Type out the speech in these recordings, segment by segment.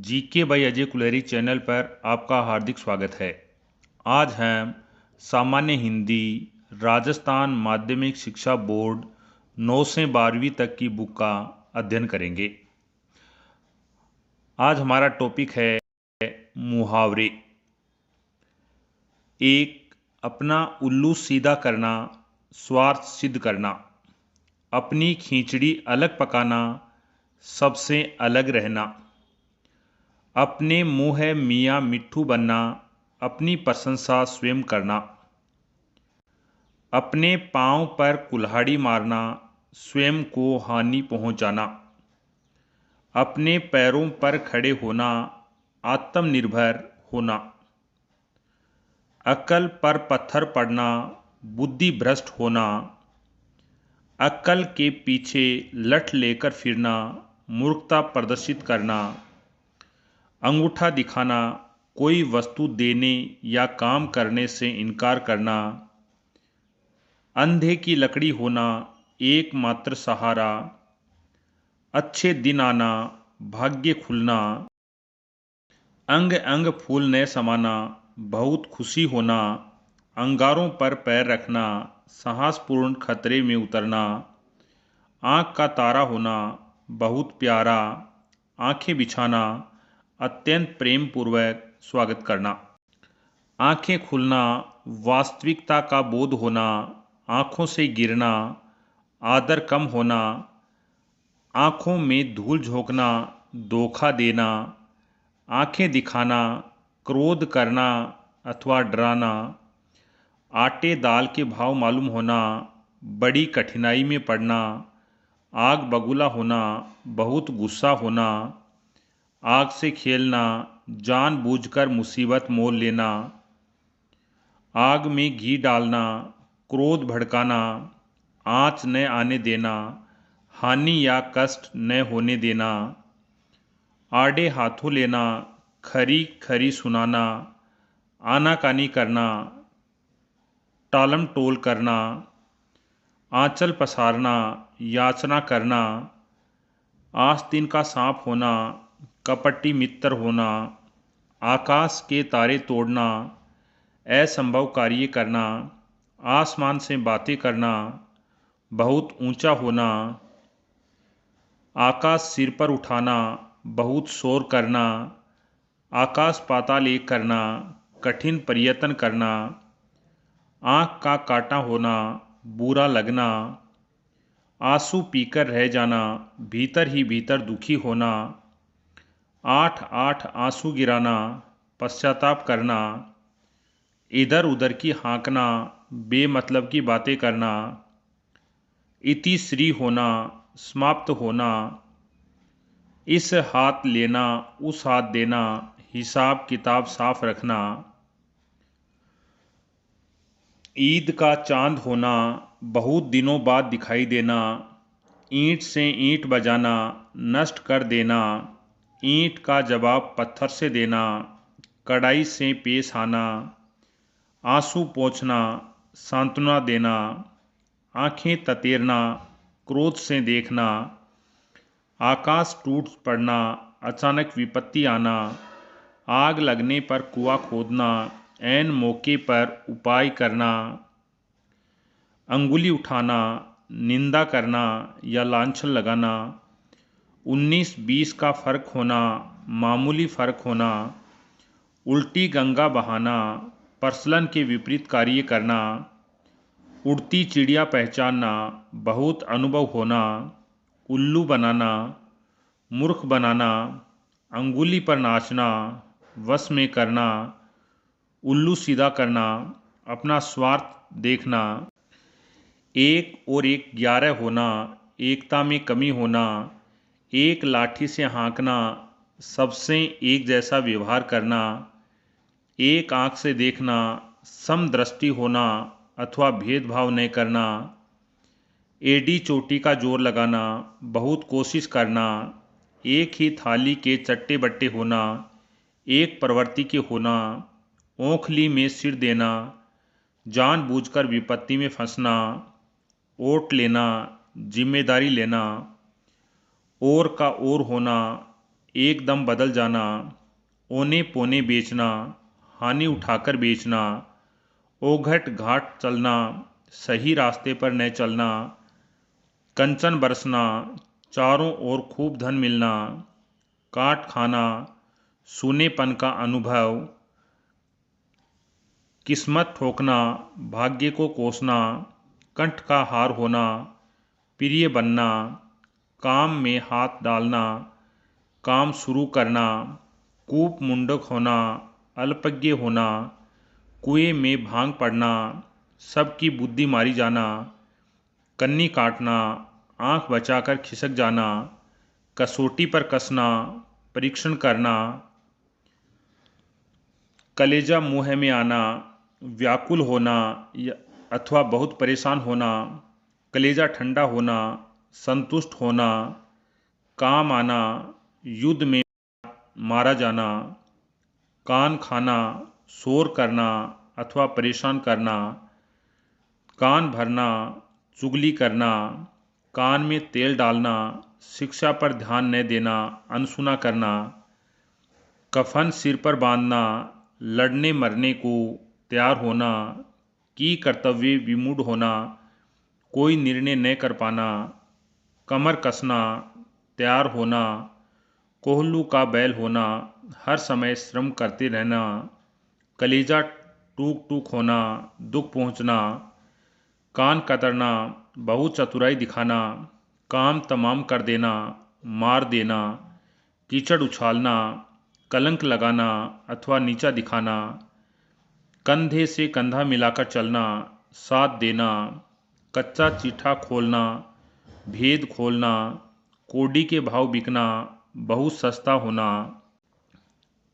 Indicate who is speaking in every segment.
Speaker 1: GK by Ajay Kulhari channel पर आपका हार्दिक स्वागत है। आज हम सामान्य हिंदी राजस्थान माध्यमिक शिक्षा बोर्ड 9 से 12वीं तक की बुक का अध्ययन करेंगे। आज हमारा टॉपिक है मुहावरे। एक, अपना उल्लू सीधा करना, स्वार्थ सिद्ध करना। अपनी खींचड़ी अलग पकाना, सबसे अलग रहना। अपने मुँह है मियाँ मिट्ठू बनना, अपनी प्रशंसा स्वयं करना। अपने पाँव पर कुल्हाड़ी मारना, स्वयं को हानि पहुँचाना। अपने पैरों पर खड़े होना, आत्मनिर्भर होना। अक्ल पर पत्थर पड़ना, बुद्धि भ्रष्ट होना। अक्ल के पीछे लठ लेकर फिरना, मूर्खता प्रदर्शित करना। अंगूठा दिखाना, कोई वस्तु देने या काम करने से इनकार करना। अंधे की लकड़ी होना, एकमात्र सहारा। अच्छे दिन आना, भाग्य खुलना। अंग अंग फूलने समाना, बहुत खुशी होना। अंगारों पर पैर रखना, साहसपूर्ण खतरे में उतरना। आँख का तारा होना, बहुत प्यारा। आँखें बिछाना, अत्यंत प्रेम पूर्वक स्वागत करना। आँखें खुलना, वास्तविकता का बोध होना। आँखों से गिरना, आदर कम होना। आँखों में धूल झोंकना, धोखा देना। आँखें दिखाना, क्रोध करना अथवा डराना। आटे दाल के भाव मालूम होना, बड़ी कठिनाई में पड़ना। आग बबूला होना, बहुत गुस्सा होना। आग से खेलना, जानबूझकर मुसीबत मोल लेना। आग में घी डालना, क्रोध भड़काना। आँच न आने देना, हानि या कष्ट न होने देना। आड़े हाथों लेना, खरी खरी सुनाना। आनाकानी करना, टालम टोल करना। आंचल पसारना, याचना करना। आस्तीन का सांप होना, कपटी मित्र होना। आकाश के तारे तोड़ना, असंभव कार्य करना। आसमान से बातें करना, बहुत ऊंचा होना। आकाश सिर पर उठाना, बहुत शोर करना। आकाश पाताल एक करना, कठिन प्रयत्न करना। आँख का काटा होना, बुरा लगना। आंसू पीकर रह जाना, भीतर ही भीतर दुखी होना। 8 आंसू गिराना, पश्चाताप करना। इधर उधर की हाँकना, बेमतलब की बातें करना। इति श्री होना, समाप्त होना। इस हाथ लेना, उस हाथ देना, हिसाब किताब साफ रखना। ईद का चांद होना, बहुत दिनों बाद दिखाई देना। ईंट से ईंट बजाना, नष्ट कर देना। ईंट का जवाब पत्थर से देना, कड़ाई से पेश आना। आंसू पोंछना, सांत्वना देना। आंखें ततेरना, क्रोध से देखना। आकाश टूट पड़ना, अचानक विपत्ति आना। आग लगने पर कुआं खोदना, ऐन मौके पर उपाय करना। अंगुली उठाना, निंदा करना या लांछन लगाना। 19-20 का फर्क होना, मामूली फर्क होना। उल्टी गंगा बहाना, प्रचलन के विपरीत कार्य करना। उड़ती चिड़िया पहचानना, बहुत अनुभव होना। उल्लू बनाना, मूर्ख बनाना। अंगुली पर नाचना, वश में करना। उल्लू सीधा करना, अपना स्वार्थ देखना। एक और एक 11 होना, एकता में कमी होना। एक लाठी से हाँकना, सबसे एक जैसा व्यवहार करना। एक आँख से देखना, समदृष्टि होना अथवा भेदभाव न करना। एडी चोटी का जोर लगाना, बहुत कोशिश करना। एक ही थाली के चट्टे बट्टे होना, एक प्रवृत्ति के होना। ओखली में सिर देना, जानबूझकर विपत्ति में फंसना। ओट लेना, जिम्मेदारी लेना। और का और होना, एकदम बदल जाना, औने पौने बेचना, हानि उठाकर बेचना, ओघट घाट चलना, सही रास्ते पर न चलना, कंचन बरसना, चारों ओर खूब धन मिलना, काट खाना, सूनेपन का अनुभव, किस्मत ठोकना, भाग्य को कोसना, कंठ का हार होना, प्रिय बनना, काम में हाथ डालना, काम शुरू करना, कूप मुंडक होना, अल्पज्ञ होना, कुएं में भांग पड़ना, सबकी बुद्धि मारी जाना, कन्नी काटना, आंख बचाकर खिसक जाना, कसौटी पर कसना, परीक्षण करना, कलेजा मुंह में आना, व्याकुल होना अथवा बहुत परेशान होना, कलेजा ठंडा होना, संतुष्ट होना, काम आना, युद्ध में मारा जाना, कान खाना, शोर करना अथवा परेशान करना, कान भरना, चुगली करना, कान में तेल डालना, शिक्षा पर ध्यान न देना, अनसुना करना, कफन सिर पर बांधना, लड़ने मरने को तैयार होना, की कर्तव्य विमूढ़ होना, कोई निर्णय न कर पाना, कमर कसना, तैयार होना, कोहलू का बैल होना, हर समय श्रम करते रहना, कलेजा टूक टूक होना, दुख पहुंचना, कान कतरना, बहुत चतुराई दिखाना, काम तमाम कर देना, मार देना, कीचड़ उछालना, कलंक लगाना अथवा नीचा दिखाना, कंधे से कंधा मिलाकर चलना, साथ देना, कच्चा चिट्ठा खोलना, भेद खोलना, कोडी के भाव बिकना, बहुत सस्ता होना,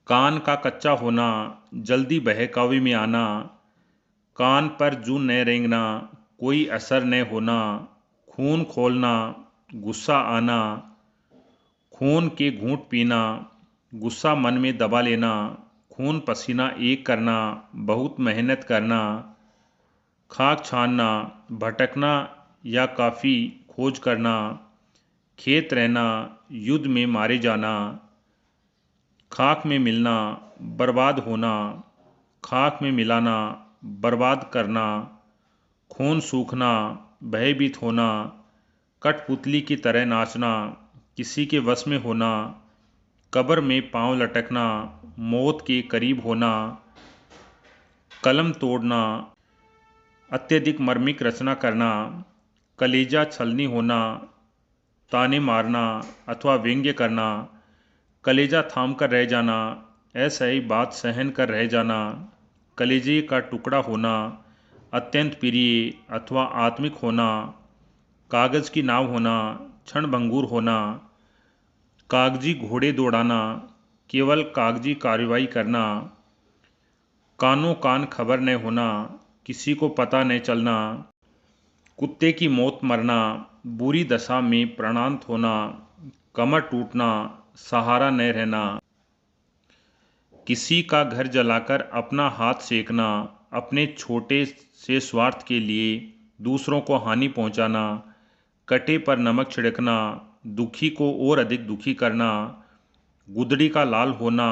Speaker 1: कान का कच्चा होना, जल्दी बहकावे में आना, कान पर जूं न रेंगना, कोई असर न होना, खून खोलना, गुस्सा आना, खून के घूंट पीना, गुस्सा मन में दबा लेना, खून पसीना एक करना, बहुत मेहनत करना, खाक छानना, भटकना या काफ़ी खोज करना, खेत रहना, युद्ध में मारे जाना, खाक में मिलना, बर्बाद होना, खाक में मिलाना, बर्बाद करना, खून सूखना, भयभीत होना, कठपुतली की तरह नाचना, किसी के वश में होना, कब्र में पांव लटकना, मौत के करीब होना, कलम तोड़ना, अत्यधिक मर्मिक रचना करना, कलेजा छलनी होना, ताने मारना अथवा व्यंग्य करना, कलेजा थाम कर रह जाना, असह्य बात सहन कर रह जाना, कलेजे का टुकड़ा होना, अत्यंत प्रिय अथवा आत्मिक होना, कागज की नाव होना, क्षणभंगुर होना, कागजी घोड़े दौड़ाना, केवल कागजी कार्रवाई करना, कानों कान खबर न होना, किसी को पता न चलना, कुत्ते की मौत मरना, बुरी दशा में प्राणांत होना, कमर टूटना, सहारा न रहना, किसी का घर जलाकर अपना हाथ सेकना, अपने छोटे से स्वार्थ के लिए दूसरों को हानि पहुंचाना, कटे पर नमक छिड़कना, दुखी को और अधिक दुखी करना, गुदड़ी का लाल होना,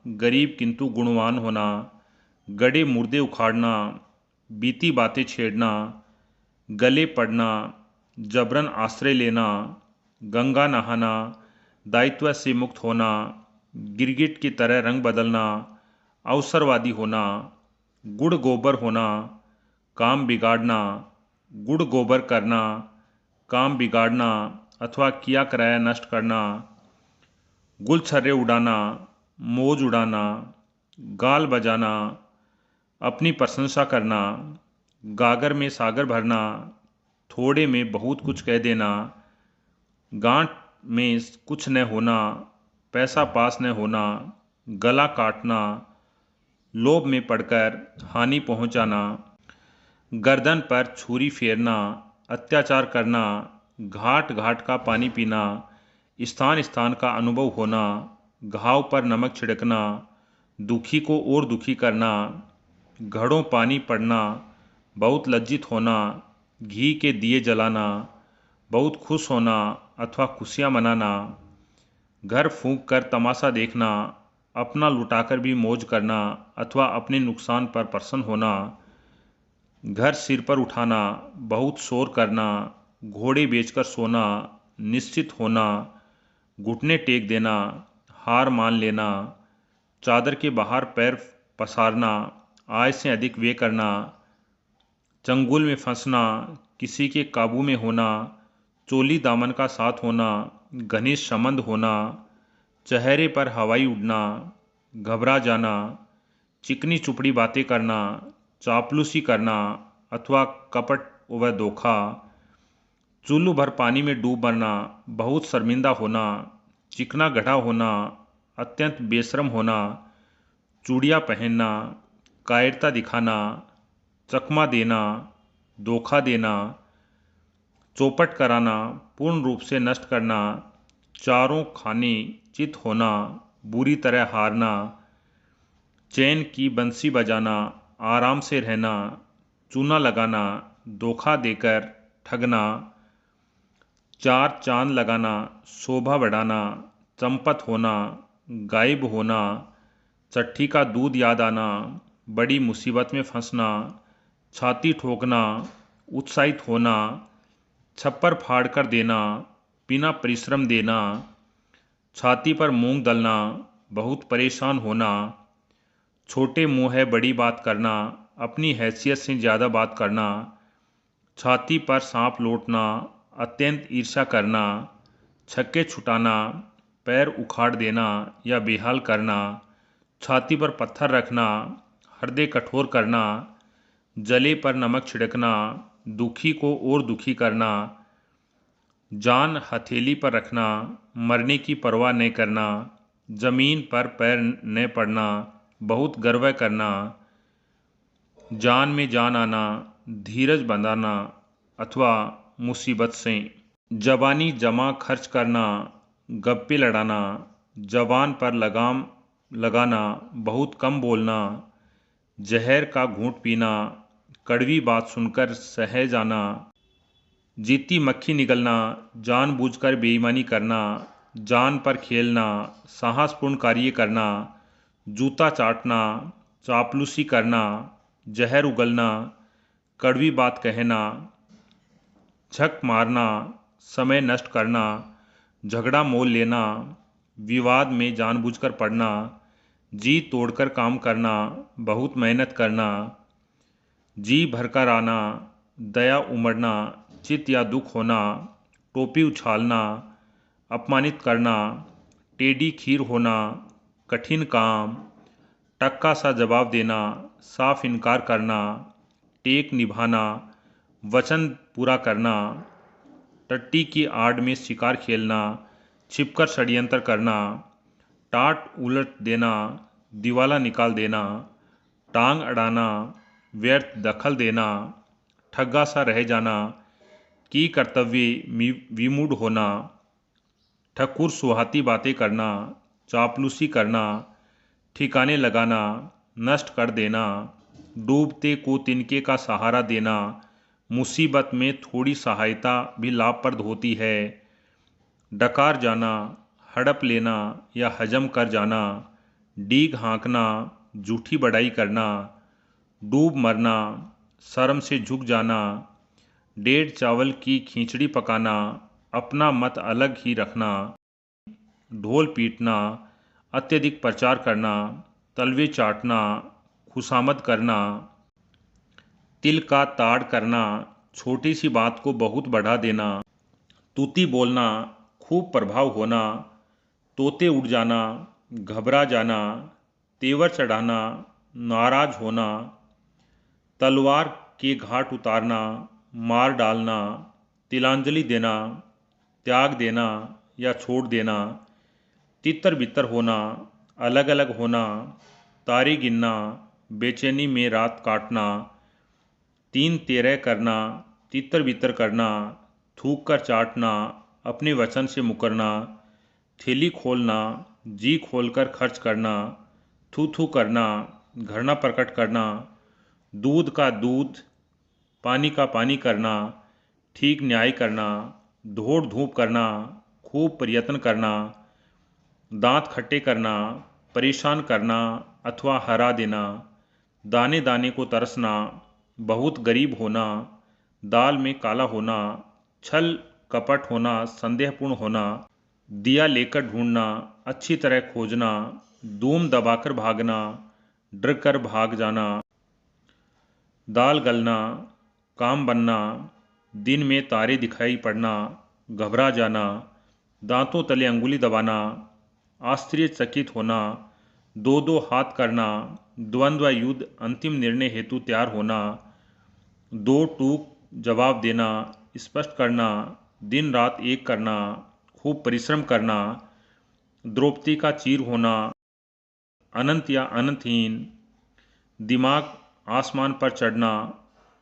Speaker 1: गरीब किंतु गुणवान होना, गड़े मुर्दे उखाड़ना, बीती बातें छेड़ना, गले पड़ना, जबरन आश्रय लेना, गंगा नहाना, दायित्व से मुक्त होना, गिरगिट की तरह रंग बदलना, अवसरवादी होना, गुड़ गोबर होना, काम बिगाड़ना, गुड़ गोबर करना, काम बिगाड़ना अथवा किया कराया नष्ट करना, गुलछर्रे उड़ाना, मौज उड़ाना, गाल बजाना, अपनी प्रशंसा करना, गागर में सागर भरना, थोड़े में बहुत कुछ कह देना, गांठ में कुछ न होना, पैसा पास न होना, गला काटना, लोभ में पड़कर हानि पहुंचाना, गर्दन पर छुरी फेरना, अत्याचार करना, घाट घाट का पानी पीना, स्थान स्थान का अनुभव होना, घाव पर नमक छिड़कना, दुखी को और दुखी करना, घड़ों पानी पड़ना, बहुत लज्जित होना, घी के दिए जलाना, बहुत खुश होना अथवा खुशियाँ मनाना, घर फूंक कर तमाशा देखना, अपना लुटाकर भी मौज करना अथवा अपने नुकसान पर प्रसन्न होना, घर सिर पर उठाना, बहुत शोर करना, घोड़े बेचकर सोना, निश्चित होना, घुटने टेक देना, हार मान लेना, चादर के बाहर पैर पसारना, आय से अधिक व्यय करना, चंगुल में फंसना, किसी के काबू में होना, चोली दामन का साथ होना, घनिष्ठ संबंध होना, चेहरे पर हवाई उड़ना, घबरा जाना, चिकनी चुपड़ी बातें करना, चापलूसी करना अथवा कपट व धोखा, चुल्लू भर पानी में डूब मरना, बहुत शर्मिंदा होना, चिकना गढ़ा होना, अत्यंत बेशरम होना, चूड़ियाँ पहनना, कायरता दिखाना, चकमा देना, धोखा देना, चौपट कराना, पूर्ण रूप से नष्ट करना, चारों खाने चित होना, बुरी तरह हारना, चैन की बंसी बजाना, आराम से रहना, चूना लगाना, धोखा देकर ठगना, चार चांद लगाना, शोभा बढ़ाना, चंपत होना, गायब होना, चट्टी का दूध याद आना, बड़ी मुसीबत में फंसना, छाती ठोकना, उत्साहित होना, छप्पर फाड़ कर देना, बिना परिश्रम देना, छाती पर मूंग दलना, बहुत परेशान होना, छोटे मुंह है बड़ी बात करना, अपनी हैसियत से ज़्यादा बात करना, छाती पर सांप लौटना, अत्यंत ईर्ष्या करना, छक्के छुटाना, पैर उखाड़ देना या बेहाल करना, छाती पर पत्थर रखना, हृदय कठोर करना, जले पर नमक छिड़कना, दुखी को और दुखी करना, जान हथेली पर रखना, मरने की परवाह न करना, जमीन पर पैर न पड़ना, बहुत गर्व करना, जान में जान आना, धीरज बंधाना अथवा मुसीबत से, जवानी जमा खर्च करना, गप्पे लड़ाना, जवान पर लगाम लगाना, बहुत कम बोलना, जहर का घूंट पीना, कड़वी बात सुनकर सह जाना, जीती मक्खी निगलना, जानबूझकर बेईमानी करना, जान पर खेलना, साहसपूर्ण कार्य करना, जूता चाटना, चापलूसी करना, जहर उगलना, कड़वी बात कहना, झक मारना, समय नष्ट करना, झगड़ा मोल लेना, विवाद में जानबूझकर पड़ना, जी तोड़कर काम करना, बहुत मेहनत करना, जी भरकर आना, दया उमड़ना, चित या दुख होना, टोपी उछालना, अपमानित करना, टेढ़ी खीर होना, कठिन काम, टक्का सा जवाब देना, साफ इनकार करना, टेक निभाना, वचन पूरा करना, टट्टी की आड़ में शिकार खेलना, छिपकर षड्यंत्र करना, टाट उलट देना, दिवाला निकाल देना, टांग अड़ाना, व्यर्थ दखल देना, ठग्गा सा रह जाना, की कर्तव्य विमूढ़ होना, ठकुर सुहाती बातें करना, चापलूसी करना, ठिकाने लगाना, नष्ट कर देना, डूबते को तिनके का सहारा देना, मुसीबत में थोड़ी सहायता भी लाभप्रद होती है, डकार जाना, हड़प लेना या हजम कर जाना, डीग हाँकना, झूठी बड़ाई करना, डूब मरना, शर्म से झुक जाना, डेढ़ चावल की खिचड़ी पकाना, अपना मत अलग ही रखना, ढोल पीटना, अत्यधिक प्रचार करना, तलवे चाटना, खुशामद करना, तिल का ताड़ करना, छोटी सी बात को बहुत बढ़ा देना, तूती बोलना, खूब प्रभाव होना, तोते उड़ जाना, घबरा जाना, तेवर चढ़ाना, नाराज होना, तलवार के घाट उतारना, मार डालना, तिलांजलि देना, त्याग देना या छोड़ देना, तितर बितर होना, अलग अलग होना, तारे गिनना, बेचैनी में रात काटना, तीन तेरह करना, तितर बितर करना, थूक कर चाटना, अपने वचन से मुकरना, थैली खोलना, जी खोलकर खर्च करना, थू थू करना, घृणा प्रकट करना, दूध का दूध पानी का पानी करना, ठीक न्याय करना, दौड़ धूप करना, खूब प्रयत्न करना, दांत खट्टे करना, परेशान करना अथवा हरा देना, दाने दाने को तरसना, बहुत गरीब होना, दाल में काला होना, छल कपट होना, संदेहपूर्ण होना, दिया लेकर ढूंढना, अच्छी तरह खोजना, धूम दबाकर भागना, डर कर भाग जाना, दाल गलना, काम बनना, दिन में तारे दिखाई पड़ना, घबरा जाना, दांतों तले अंगुली दबाना, आश्चर्यचकित होना, दो दो हाथ करना, द्वंद्व युद्ध अंतिम निर्णय हेतु तैयार होना, दो टूक जवाब देना, स्पष्ट करना, दिन रात एक करना, खूब परिश्रम करना, द्रौपदी का चीर होना, अनंत या अनंतहीन, दिमाग आसमान पर चढ़ना,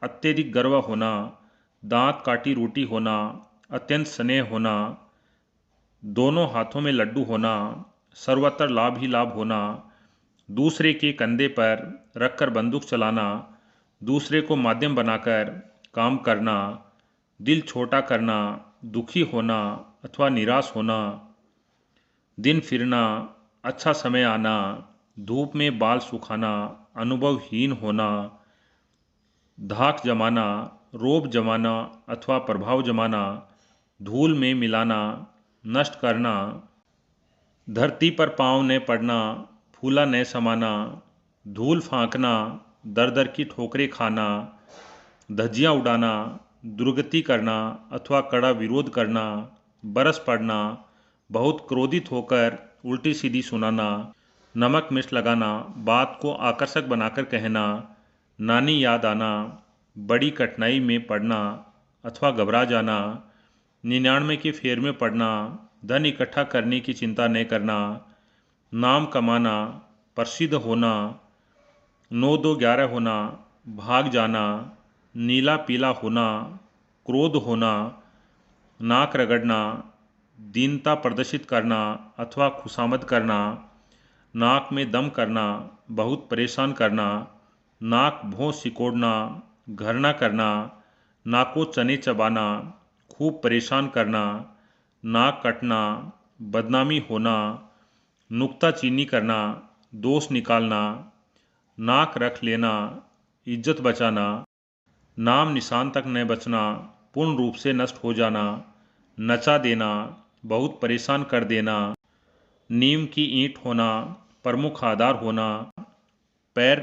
Speaker 1: अत्यधिक गर्व होना, दांत काटी रोटी होना, अत्यंत स्नेह होना, दोनों हाथों में लड्डू होना, सर्वत्र लाभ ही लाभ होना, दूसरे के कंधे पर रखकर बंदूक चलाना, दूसरे को माध्यम बनाकर काम करना, दिल छोटा करना, दुखी होना अथवा निराश होना, दिन फिरना, अच्छा समय आना, धूप में बाल सुखाना, अनुभवहीन होना, धाक जमाना, रोब जमाना अथवा प्रभाव जमाना, धूल में मिलाना, नष्ट करना, धरती पर पाँव न पड़ना, फूला न समाना, धूल फांकना, दर दर की ठोकरें खाना, धज्जियाँ उड़ाना, दुर्गति करना अथवा कड़ा विरोध करना, बरस पड़ना, बहुत क्रोधित होकर उल्टी सीधी सुनाना, नमक मिर्च लगाना, बात को आकर्षक बनाकर कहना, नानी याद आना, बड़ी कठिनाई में पड़ना अथवा घबरा जाना, 99 के फेर में पड़ना, धन इकट्ठा करने की चिंता न करना, नाम कमाना, प्रसिद्ध होना, 9-2-11 होना, भाग जाना, नीला पीला होना, क्रोध होना, नाक रगड़ना, दीनता प्रदर्शित करना अथवा खुशामद करना, नाक में दम करना, बहुत परेशान करना, नाक भौं सिकोड़ना, घरना करना, नाको चने चबाना, खूब परेशान करना, नाक कटना, बदनामी होना, नुक्ताचीनी करना, दोष निकालना, नाक रख लेना, इज्जत बचाना, नाम निशान तक न बचना, पूर्ण रूप से नष्ट हो जाना, नचा देना, बहुत परेशान कर देना, नीम की ईंट होना, प्रमुख आधार होना, पैर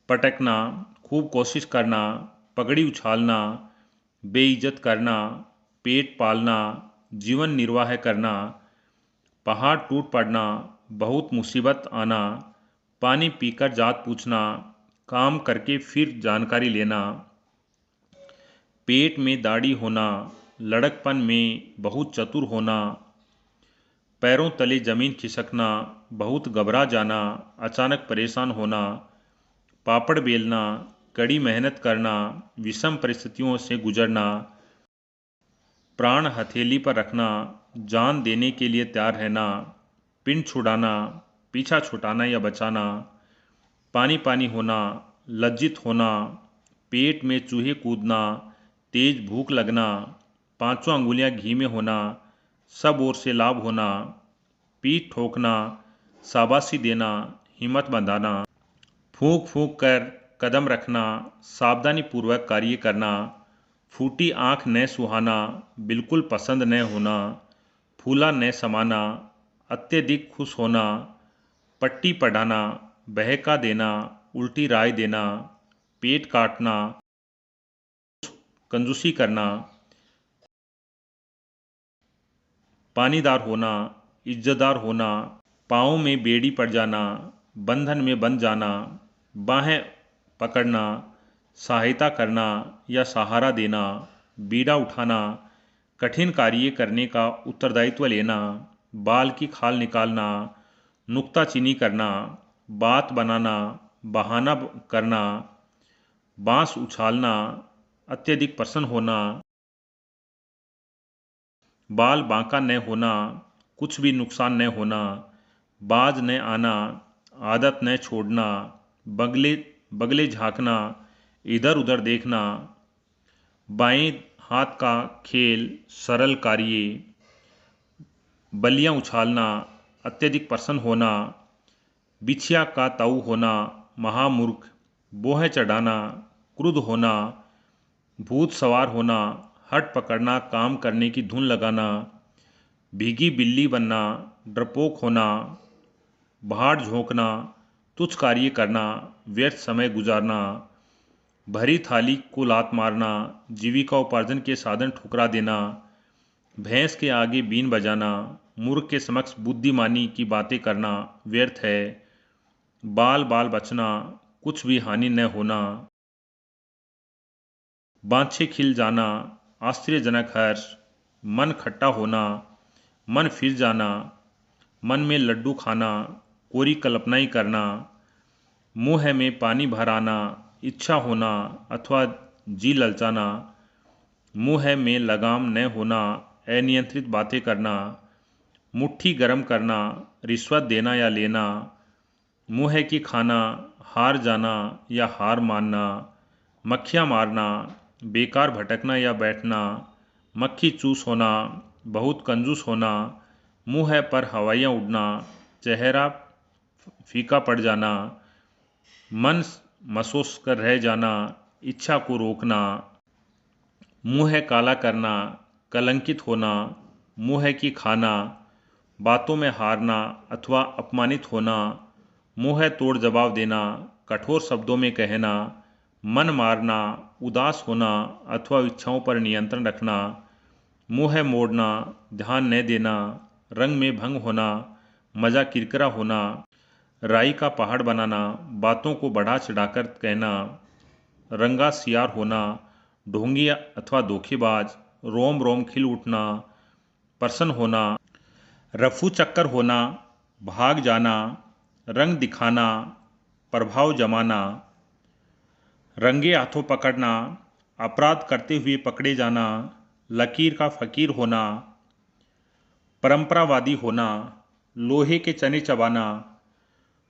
Speaker 1: पटकना, खूब कोशिश करना, पगड़ी उछालना, बेइज्जत करना, पेट पालना, जीवन निर्वाह करना, पहाड़ टूट पड़ना, बहुत मुसीबत आना, पानी पीकर जात पूछना, काम करके फिर जानकारी लेना, पेट में दाढ़ी होना, लड़कपन में बहुत चतुर होना, पैरों तले जमीन खिसकना, बहुत घबरा जाना, अचानक परेशान होना, पापड़ बेलना, कड़ी मेहनत करना, विषम परिस्थितियों से गुजरना, प्राण हथेली पर रखना, जान देने के लिए तैयार रहना, पिंड छुड़ाना, पीछा छुटाना या बचाना, पानी पानी होना, लज्जित होना, पेट में चूहे कूदना, तेज भूख लगना, पांचों अंगुलियां घी में होना, सब ओर से लाभ होना, पीठ ठोकना, शाबाशी देना, हिम्मत बंधाना, फूंक फूंक कर कदम रखना, सावधानी पूर्वक कार्य करना, फूटी आँख न सुहाना, बिल्कुल पसंद न होना, फूला न समाना, अत्यधिक खुश होना, पट्टी पढ़ाना, बहका देना, उल्टी राय देना, पेट काटना, कंजूसी करना, पानीदार होना, इज्जतदार होना, पाँव में बेड़ी पड़ जाना, बंधन में बंध जाना, बाहें पकड़ना, सहायता करना या सहारा देना, बीड़ा उठाना, कठिन कार्य करने का उत्तरदायित्व लेना, बाल की खाल निकालना, नुक्ताचीनी करना, बात बनाना, बहाना करना, बांस उछालना, अत्यधिक प्रसन्न होना, बाल बांका न होना, कुछ भी नुकसान न होना, बाज न आना, आदत न छोड़ना, बगले बगले झांकना, इधर उधर देखना, बाएं हाथ का खेल सरल कार्य, बलियां उछालना, अत्यधिक प्रसन्न होना, बिछिया का ताऊ होना, महामूर्ख, बोहे चढ़ाना, क्रुद्ध होना, भूत सवार होना, हट पकड़ना, काम करने की धुन लगाना, भीगी बिल्ली बनना, डरपोक होना, भाड़ झोंकना, तुच्छ कार्य करना, व्यर्थ समय गुजारना, भरी थाली को लात मारना, जीविका उपार्जन के साधन ठुकरा देना, भैंस के आगे बीन बजाना, मूर्ख के समक्ष बुद्धिमानी की बातें करना व्यर्थ है, बाल बाल बचना, कुछ भी हानि न होना, बाँछे खिल जाना, आश्चर्यजनक हर्ष, मन खट्टा होना, मन फिर जाना, मन में लड्डू खाना, कोरी कल्पनाएं करना, मुँह में पानी भर आना, इच्छा होना अथवा जी ललचाना, मुँह में लगाम न होना, अनियंत्रित बातें करना, मुट्ठी गरम करना, रिश्वत देना या लेना, मुँह की खाना, हार जाना या हार मानना, मक्खियाँ मारना, बेकार भटकना या बैठना, मक्खी चूस होना, बहुत कंजूस होना, मुँह पर हवाइयाँ उड़ना, चेहरा फीका पड़ जाना, मन मसोस कर रह जाना, इच्छा को रोकना, मुँह काला करना, कलंकित होना, मुँह की खाना, बातों में हारना अथवा अपमानित होना, मुँह तोड़ जवाब देना, कठोर शब्दों में कहना, मन मारना, उदास होना अथवा इच्छाओं पर नियंत्रण रखना, मुँह मोड़ना, ध्यान न देना, रंग में भंग होना, मजा किरकिरा होना, राई का पहाड़ बनाना, बातों को बढ़ा चढ़ाकर कहना, रंगा सियार होना, ढोंगी अथवा धोखेबाज, रोम रोम खिल उठना, प्रसन्न होना, रफू चक्कर होना, भाग जाना, रंग दिखाना, प्रभाव जमाना, रंगे हाथों पकड़ना, अपराध करते हुए पकड़े जाना, लकीर का फकीर होना, परंपरावादी होना, लोहे के चने चबाना,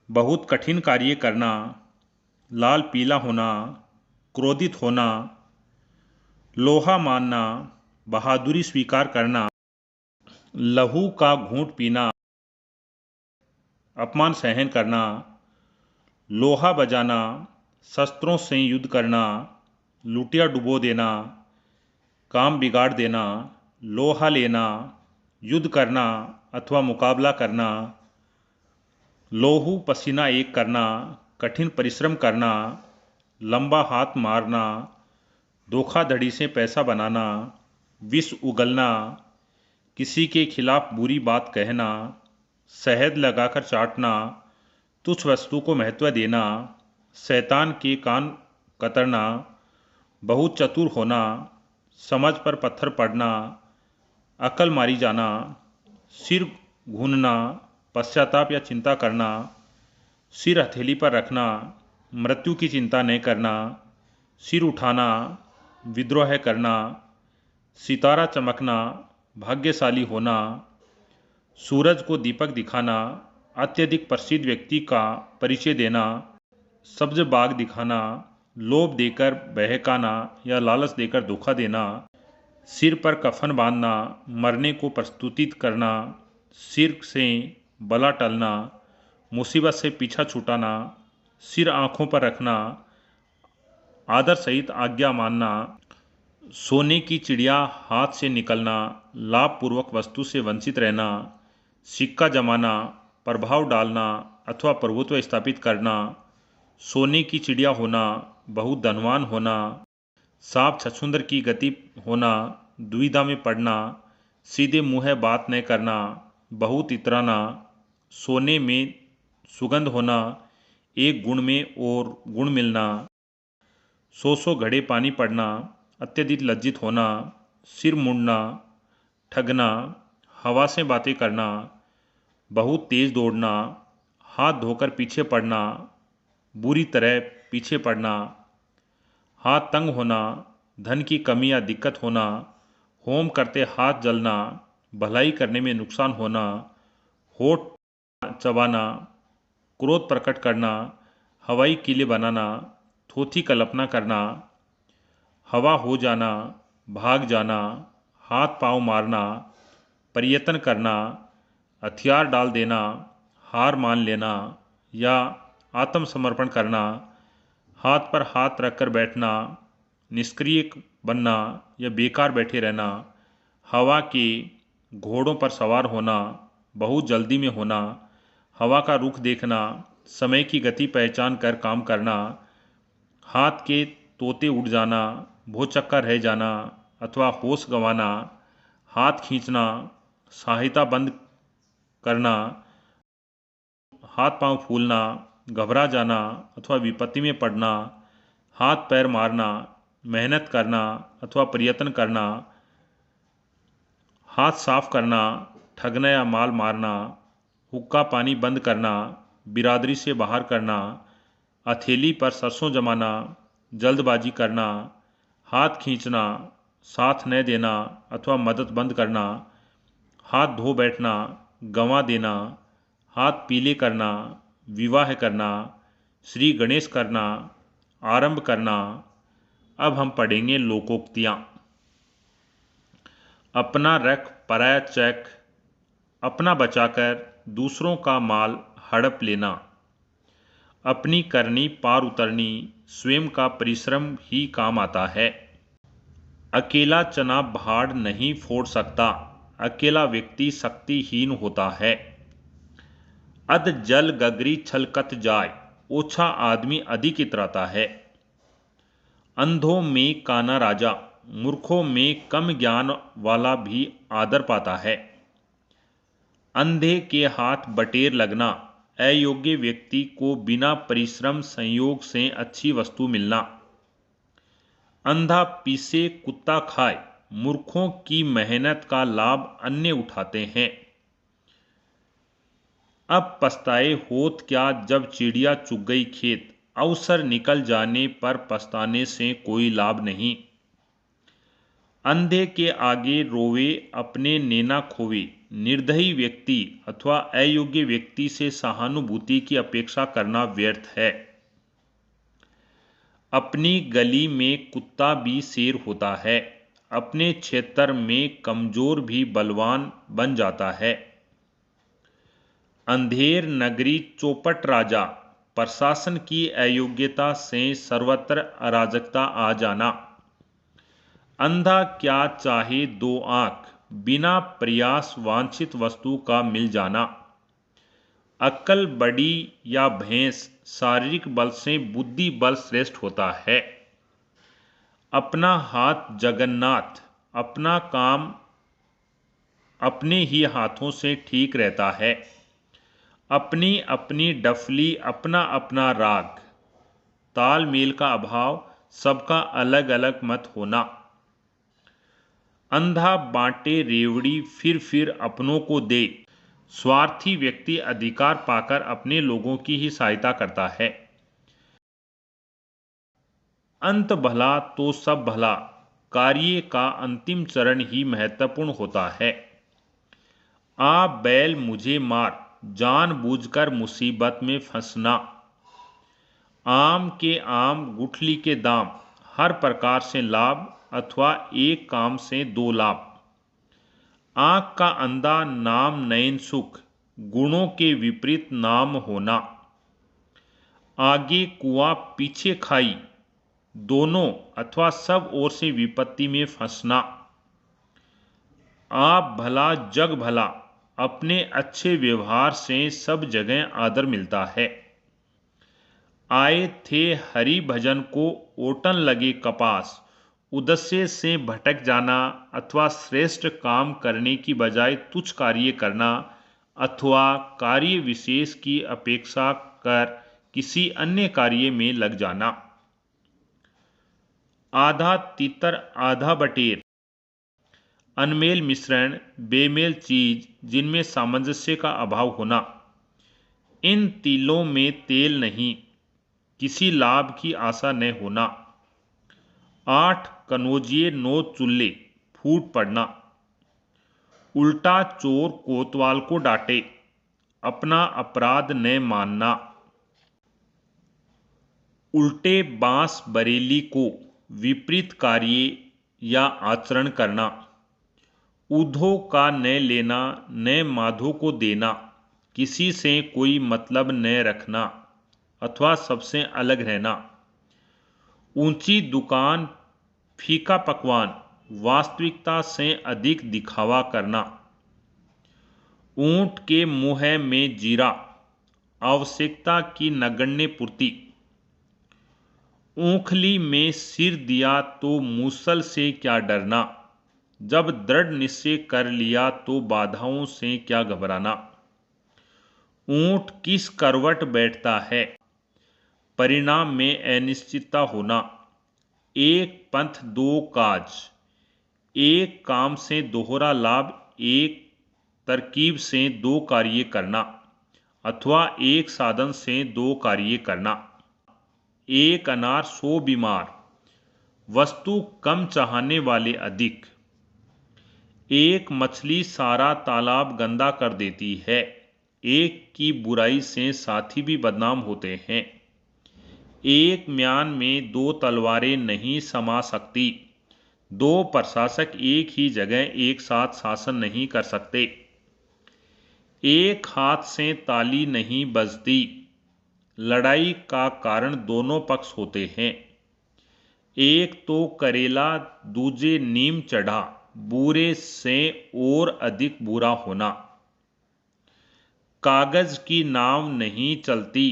Speaker 1: बहुत कठिन कार्य करना, लाल पीला होना, क्रोधित होना, लोहा मानना, बहादुरी स्वीकार करना, लहू का घूंट पीना, अपमान सहन करना, लोहा बजाना, शस्त्रों से युद्ध करना, लुटिया डुबो देना, काम बिगाड़ देना, लोहा लेना, युद्ध करना अथवा मुकाबला करना, लोहू पसीना एक करना, कठिन परिश्रम करना, लंबा हाथ मारना, धोखाधड़ी से पैसा बनाना, विष उगलना, किसी के खिलाफ बुरी बात कहना, शहद लगाकर चाटना, तुच्छ वस्तु को महत्व देना, शैतान के कान कतरना, बहुत चतुर होना, समझ पर पत्थर पड़ना, अकल मारी जाना, सिर घूनना, पश्चाताप या चिंता करना, सिर हथेली पर रखना, मृत्यु की चिंता न करना, सिर उठाना, विद्रोह करना, सितारा चमकना, भाग्यशाली होना, सूरज को दीपक दिखाना, अत्यधिक प्रसिद्ध व्यक्ति का परिचय देना, सब्ज बाग दिखाना, लोभ देकर बहकाना या लालच देकर धोखा देना, सिर पर कफन बांधना, मरने को प्रस्तुतित करना, सिर से बला टलना, मुसीबत से पीछा छुटाना, सिर आँखों पर रखना, आदर सहित आज्ञा मानना, सोने की चिड़िया हाथ से निकलना, लाभपूर्वक वस्तु से वंचित रहना, सिक्का जमाना, प्रभाव डालना अथवा प्रभुत्व स्थापित करना, सोने की चिड़िया होना, बहुत धनवान होना, सांप छछूंदर की गति होना, दुविधा में पड़ना, सीधे मुँह बात न करना, बहुत इतराना, सोने में सुगंध होना, एक गुण में और गुण मिलना, सौ घड़े पानी पड़ना, अत्यधिक लज्जित होना, सिर मुड़ना, ठगना, हवा से बातें करना, बहुत तेज दौड़ना, हाथ धोकर पीछे पड़ना, बुरी तरह पीछे पड़ना, हाथ तंग होना, धन की कमी या दिक्कत होना, होम करते हाथ जलना, भलाई करने में नुकसान होना, होठ चबाना, क्रोध प्रकट करना, हवाई किले बनाना, थोथी कल्पना करना, हवा हो जाना, भाग जाना, हाथ पांव मारना, प्रयत्न करना, हथियार डाल देना, हार मान लेना या आत्मसमर्पण करना, हाथ पर हाथ रखकर बैठना, निष्क्रिय बनना या बेकार बैठे रहना, हवा के घोड़ों पर सवार होना, बहुत जल्दी में होना, हवा का रुख देखना, समय की गति पहचान कर काम करना, हाथ के तोते उड़ जाना, भौचक्का रह जाना अथवा होश गंवाना, हाथ खींचना, सहायता बंद करना, हाथ पांव फूलना, घबरा जाना अथवा विपत्ति में पड़ना, हाथ पैर मारना, मेहनत करना अथवा प्रयत्न करना, हाथ साफ करना, ठगना या माल मारना, हुक्का पानी बंद करना, बिरादरी से बाहर करना, हथेली पर सरसों जमाना, जल्दबाजी करना, हाथ खींचना, साथ न देना अथवा मदद बंद करना, हाथ धो बैठना, गंवा देना, हाथ पीले करना, विवाह करना, श्री गणेश करना, आरंभ करना। अब हम पढ़ेंगे लोकोक्तियाँ। अपना रख पराया चैक, अपना बचाकर दूसरों का माल हड़प लेना, अपनी करनी पार उतरनी, स्वयं का परिश्रम ही काम आता है। अकेला चना भाड़ नहीं फोड़ सकता, अकेला व्यक्ति शक्तिहीन होता है। अध जल गगरी छलकत जाय, ओछा आदमी अधिक इतराता है। अंधों में काना राजा, मूर्खों में कम ज्ञान वाला भी आदर पाता है। अंधे के हाथ बटेर लगना, अयोग्य व्यक्ति को बिना परिश्रम संयोग से अच्छी वस्तु मिलना। अंधा पीसे कुत्ता खाए, मूर्खों की मेहनत का लाभ अन्य उठाते हैं। अब पछताए होत क्या जब चिड़िया चुग गई खेत, अवसर निकल जाने पर पछताने से कोई लाभ नहीं। अंधे के आगे रोवे अपने नेना खोवे, निर्दयी व्यक्ति अथवा अयोग्य व्यक्ति से सहानुभूति की अपेक्षा करना व्यर्थ है। अपनी गली में कुत्ता भी शेर होता है, अपने क्षेत्र में कमजोर भी बलवान बन जाता है। अंधेर नगरी चौपट राजा, प्रशासन की अयोग्यता से सर्वत्र अराजकता आ जाना। अंधा क्या चाहे दो आंख, बिना प्रयास वांछित वस्तु का मिल जाना। अक्ल बड़ी या भैंस, शारीरिक बल से बुद्धि बल श्रेष्ठ होता है। अपना हाथ जगन्नाथ, अपना काम अपने ही हाथों से ठीक रहता है। अपनी अपनी डफली, अपना अपना राग, तालमेल का अभाव, सबका अलग अलग मत होना। अंधा बांटे रेवड़ी फिर अपनों को दे, स्वार्थी व्यक्ति अधिकार पाकर अपने लोगों की ही सहायता करता है। अंत भला तो सब भला, कार्य का अंतिम चरण ही महत्वपूर्ण होता है। आ बैल मुझे मार, जानबूझकर मुसीबत में फंसना। आम के आम गुठली के दाम, हर प्रकार से लाभ अथवा एक काम से दो लाभ। आँख का अंधा नाम नयन सुख, गुणों के विपरीत नाम होना। आगे कुआं पीछे खाई, दोनों अथवा सब ओर से विपत्ति में फंसना। आप भला जग भला, अपने अच्छे व्यवहार से सब जगह आदर मिलता है। आए थे हरि भजन को ओटन लगे कपास, उद्देश्य से भटक जाना अथवा श्रेष्ठ काम करने की बजाय तुच्छ कार्य करना अथवा कार्य विशेष की अपेक्षा कर किसी अन्य कार्य में लग जाना। आधा तितर आधा बटेर, अनमेल मिश्रण, बेमेल चीज जिनमें सामंजस्य का अभाव होना। इन तिलों में तेल नहीं, किसी लाभ की आशा न होना। 8 कनौजिए 9 चुल्ले, फूट पड़ना। उल्टा चोर कोतवाल को डांटे, अपना अपराध न मानना। उल्टे बांस बरेली को, विपरीत कार्य या आचरण करना। ऊधो का न लेना, न माधो को देना, किसी से कोई मतलब न रखना अथवा सबसे अलग रहना। ऊंची दुकान, फीका पकवान, वास्तविकता से अधिक दिखावा करना। ऊंट के मुंह में जीरा, आवश्यकता की नगण्य पूर्ति। ऊखली में सिर दिया तो मूसल से क्या डरना, जब दृढ़ निश्चय कर लिया तो बाधाओं से क्या घबराना। ऊंट किस करवट बैठता है, परिणाम में अनिश्चितता होना। एक पंथ दो काज, एक काम से दोहरा लाभ, एक तरकीब से दो कार्य करना अथवा एक साधन से दो कार्य करना। एक अनार 100 बीमार, वस्तु कम चाहने वाले अधिक। एक मछली सारा तालाब गंदा कर देती है, एक की बुराई से साथी भी बदनाम होते हैं। एक म्यान में दो तलवारें नहीं समा सकती, दो प्रशासक एक ही जगह एक साथ शासन नहीं कर सकते। एक हाथ से ताली नहीं बजती, लड़ाई का कारण दोनों पक्ष होते हैं। एक तो करेला दूजे नीम चढ़ा, बुरे से और अधिक बुरा होना। कागज की नाव नहीं चलती,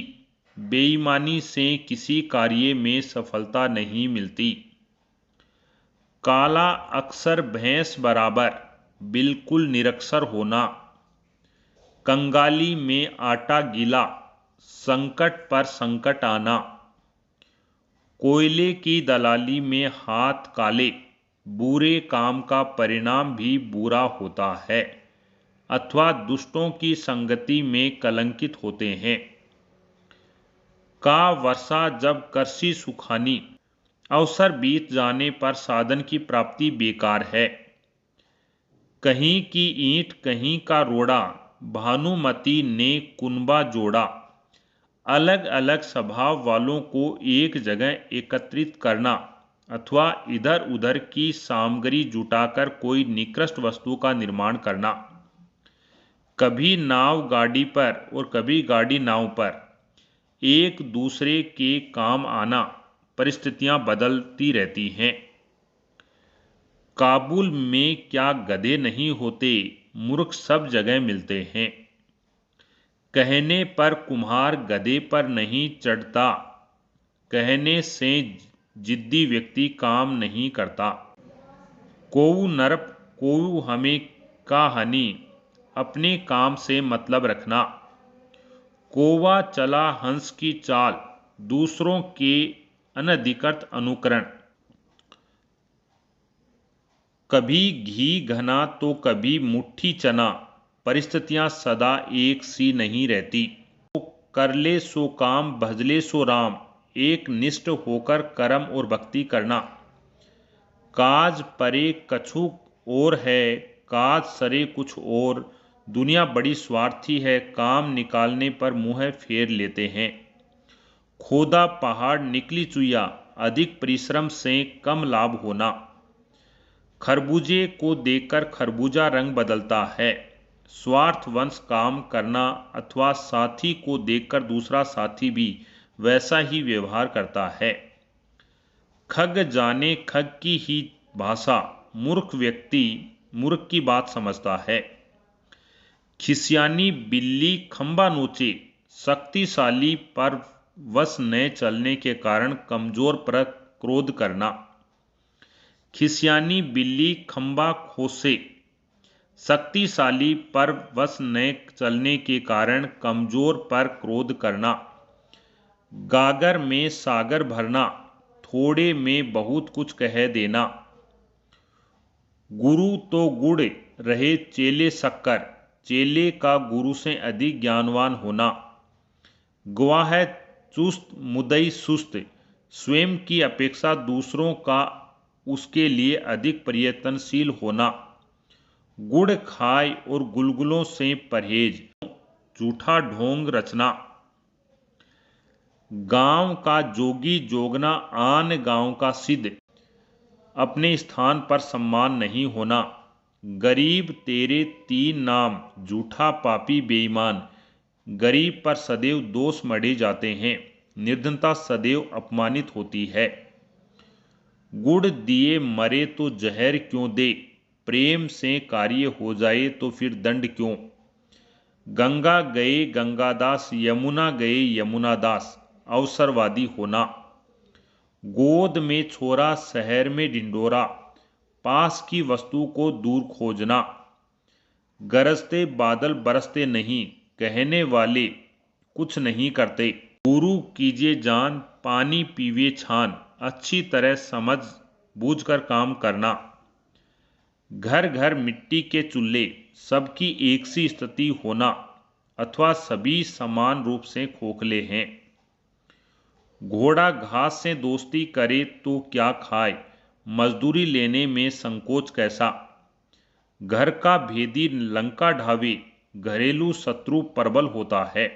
Speaker 1: बेईमानी से किसी कार्य में सफलता नहीं मिलती। काला अक्षर भैंस बराबर, बिल्कुल निरक्षर होना। कंगाली में आटा गीला, संकट पर संकट आना। कोयले की दलाली में हाथ काले, बुरे काम का परिणाम भी बुरा होता है अथवा दुष्टों की संगति में कलंकित होते हैं। का वर्षा जब करसी सुखानी, अवसर बीत जाने पर साधन की प्राप्ति बेकार है। कहीं की ईंट कहीं का रोड़ा, भानुमति ने कुनबा जोड़ा। अलग अलग स्वभाव वालों को एक जगह एकत्रित करना अथवा इधर उधर की सामग्री जुटाकर कोई निकृष्ट वस्तु का निर्माण करना। कभी नाव गाड़ी पर और कभी गाड़ी नाव पर, एक दूसरे के काम आना। परिस्थितियां बदलती रहती हैं। काबुल में क्या गधे नहीं होते, मूर्ख सब जगह मिलते हैं। कहने पर कुम्हार गधे पर नहीं चढ़ता, कहने से जिद्दी व्यक्ति काम नहीं करता। कोऊ नरप कोऊ हमें का हनी, अपने काम से मतलब रखना। कोवा चला हंस की चाल, दूसरों के अनधिकृत अनुकरण। कभी घी घना तो कभी मुट्ठी चना, परिस्थितियां सदा एक सी नहीं रहती। कर ले सो काम भजले सो राम, एक निष्ठ होकर कर्म और भक्ति करना। काज परे कछु और है, काज सरे कुछ और। दुनिया बड़ी स्वार्थी है, काम निकालने पर मुंह फेर लेते हैं। खोदा पहाड़ निकली चुइया, अधिक परिश्रम से कम लाभ होना। खरबूजे को देखकर खरबूजा रंग बदलता है। स्वार्थवंश काम करना अथवा साथी को देखकर दूसरा साथी भी वैसा ही व्यवहार करता है। खग जाने खग की ही भाषा, मूर्ख व्यक्ति मूर्ख की बात समझता है। खिसियानी बिल्ली खंबा नोचे, शक्तिशाली पर वश न चलने के कारण कमजोर पर क्रोध करना। खिसियानी बिल्ली खंबा खोसे, शक्तिशाली पर वश न चलने के कारण कमजोर पर क्रोध करना। गागर में सागर भरना, थोड़े में बहुत कुछ कह देना। गुरु तो गुड़ रहे चेले शक्कर, चेले का गुरु से अधिक ज्ञानवान होना। गवाह चुस्त मुदई सुस्त, स्वयं की अपेक्षा दूसरों का उसके लिए अधिक प्रयत्नशील होना। गुड़ खाए और गुलगुलों से परहेज, झूठा ढोंग रचना। गांव का जोगी जोगना, आन गांव का सिद्ध, अपने स्थान पर सम्मान नहीं होना। गरीब तेरे तीन नाम, झूठा पापी बेईमान। गरीब पर सदैव दोष मढ़े जाते हैं, निर्धनता सदैव अपमानित होती है। गुड़ दिए मरे तो जहर क्यों दे, प्रेम से कार्य हो जाए तो फिर दंड क्यों। गंगा गए गंगादास, यमुना गए यमुनादास, अवसरवादी होना। गोद में छोरा शहर में ढिंडोरा, पास की वस्तु को दूर खोजना। गरजते बादल बरसते नहीं, कहने वाले कुछ नहीं करते। गुरु कीजिए जान, पानी पीवे छान, अच्छी तरह समझ बूझकर काम करना। घर घर मिट्टी के चूल्हे, सबकी एक सी स्थिति होना, अथवा सभी समान रूप से खोखले हैं। घोड़ा घास से दोस्ती करे तो क्या खाए, मजदूरी लेने में संकोच कैसा। घर का भेदी लंका ढावे, घरेलू शत्रु प्रबल होता है।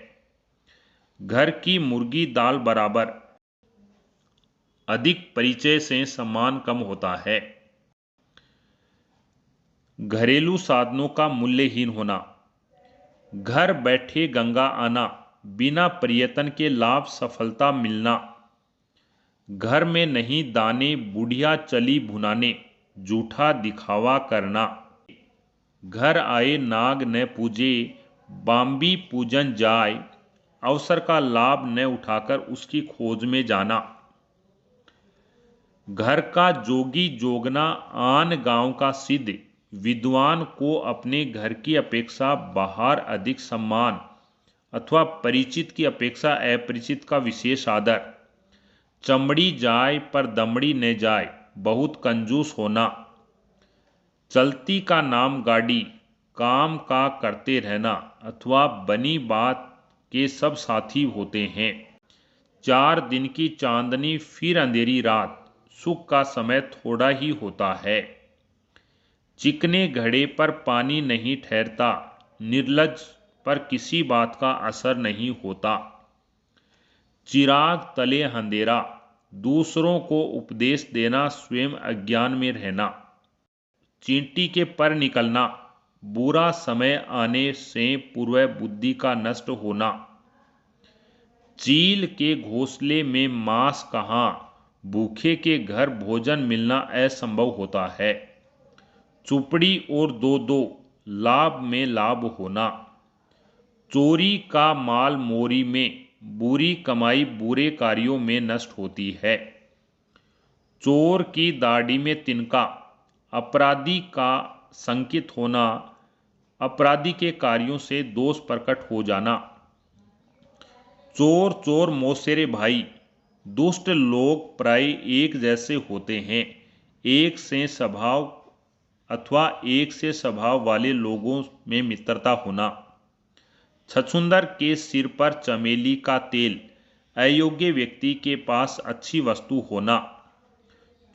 Speaker 1: घर की मुर्गी दाल बराबर, अधिक परिचय से सम्मान कम होता है। घरेलू साधनों का मूल्यहीन होना। घर बैठे गंगा आना, बिना प्रयत्न के लाभ सफलता मिलना। घर में नहीं दाने, बुढ़िया चली भुनाने, झूठा दिखावा करना। घर आए नाग न पूजे, बाम्बी पूजन जाय, अवसर का लाभ न उठाकर उसकी खोज में जाना। घर का जोगी जोगना, आन गांव का सिद्ध, विद्वान को अपने घर की अपेक्षा बाहर अधिक सम्मान, अथवा परिचित की अपेक्षा अपरिचित का विशेष आदर। चमड़ी जाए पर दमड़ी न जाए, बहुत कंजूस होना। चलती का नाम गाड़ी, काम का करते रहना, अथवा बनी बात के सब साथी होते हैं। 4 दिन की चांदनी फिर अंधेरी रात, सुख का समय थोड़ा ही होता है। चिकने घड़े पर पानी नहीं ठहरता, निर्लज पर किसी बात का असर नहीं होता। चिराग तले अंधेरा, दूसरों को उपदेश देना, स्वयं अज्ञान में रहना। चींटी के पर निकलना, बुरा समय आने से पूर्व बुद्धि का नष्ट होना। चील के घोंसले में मांस कहाँ, भूखे के घर भोजन मिलना असंभव होता है। चुपड़ी और दो दो, लाभ में लाभ होना। चोरी का माल मोरी में, बुरी कमाई बुरे कार्यों में नष्ट होती है। चोर की दाढ़ी में तिनका, अपराधी का संकित होना, अपराधी के कार्यों से दोष प्रकट हो जाना। चोर चोर मौसेरे भाई, दुष्ट लोग प्राय एक जैसे होते हैं। एक से स्वभाव अथवा एक से स्वभाव वाले लोगों में मित्रता होना। छछूंदर के सिर पर चमेली का तेल, अयोग्य व्यक्ति के पास अच्छी वस्तु होना।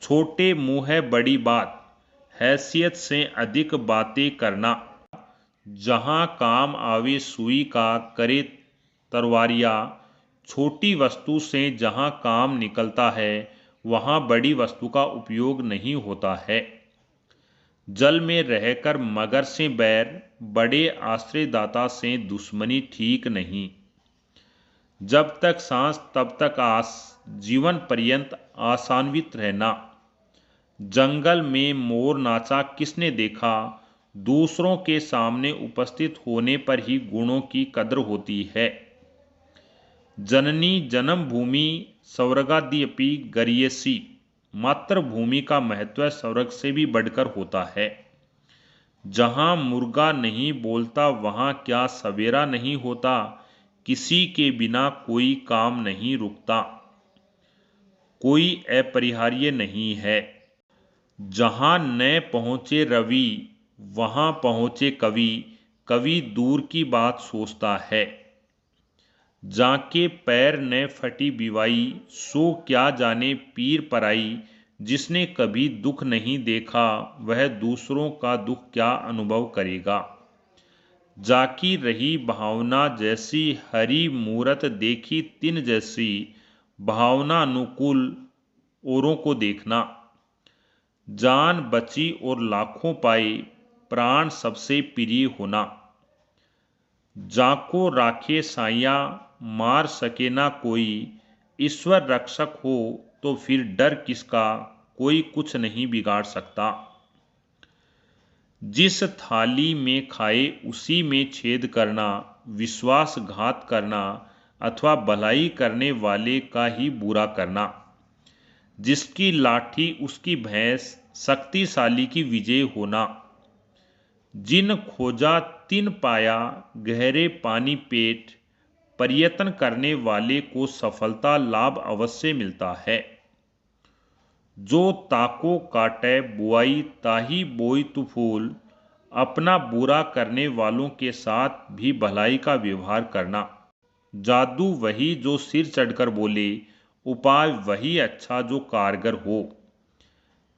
Speaker 1: छोटे मुंह है बड़ी बात, हैसियत से अधिक बातें करना। जहां काम आवे सुई का, करे तरवारिया। छोटी वस्तु से जहां काम निकलता है, वहां बड़ी वस्तु का उपयोग नहीं होता है। जल में रहकर मगर से बैर, बड़े आश्रयदाता से दुश्मनी ठीक नहीं। जब तक सांस तब तक आस, जीवन पर्यंत आशान्वित रहना। जंगल में मोर नाचा किसने देखा, दूसरों के सामने उपस्थित होने पर ही गुणों की कद्र होती है। जननी जन्मभूमि स्वर्गाद्यपि गरीयसी, मातृभूमि का महत्व स्वर्ग से भी बढ़कर होता है। जहां मुर्गा नहीं बोलता वहां क्या सवेरा नहीं होता, किसी के बिना कोई काम नहीं रुकता, कोई अपरिहार्य नहीं है। जहां न पहुंचे रवि, वहां पहुंचे कवि, कवि दूर की बात सोचता है। जाके पैर न फटी बिवाई, सो क्या जाने पीर पराई। जिसने कभी दुख नहीं देखा, वह दूसरों का दुख क्या अनुभव करेगा। जाकी रही भावना जैसी, हरी मूरत देखी तिन जैसी। भावना अनुकूल औरों को देखना। जान बची और लाखों पाए, प्राण सबसे प्रिय होना। जाको राखे साइया मार सके ना कोई, ईश्वर रक्षक हो तो फिर डर किसका, कोई कुछ नहीं बिगाड़ सकता। जिस थाली में खाए उसी में छेद करना, विश्वासघात करना अथवा भलाई करने वाले का ही बुरा करना। जिसकी लाठी उसकी भैंस, शक्तिशाली की विजय होना। जिन खोजा तिन पाया, गहरे पानी पेट, प्रयत्न करने वाले को सफलता लाभ अवश्य मिलता है। जो ताको काटे बुआई, ताही बोई तू फूल, अपना बुरा करने वालों के साथ भी भलाई का व्यवहार करना। जादू वही जो सिर चढ़कर बोले, उपाय वही अच्छा जो कारगर हो।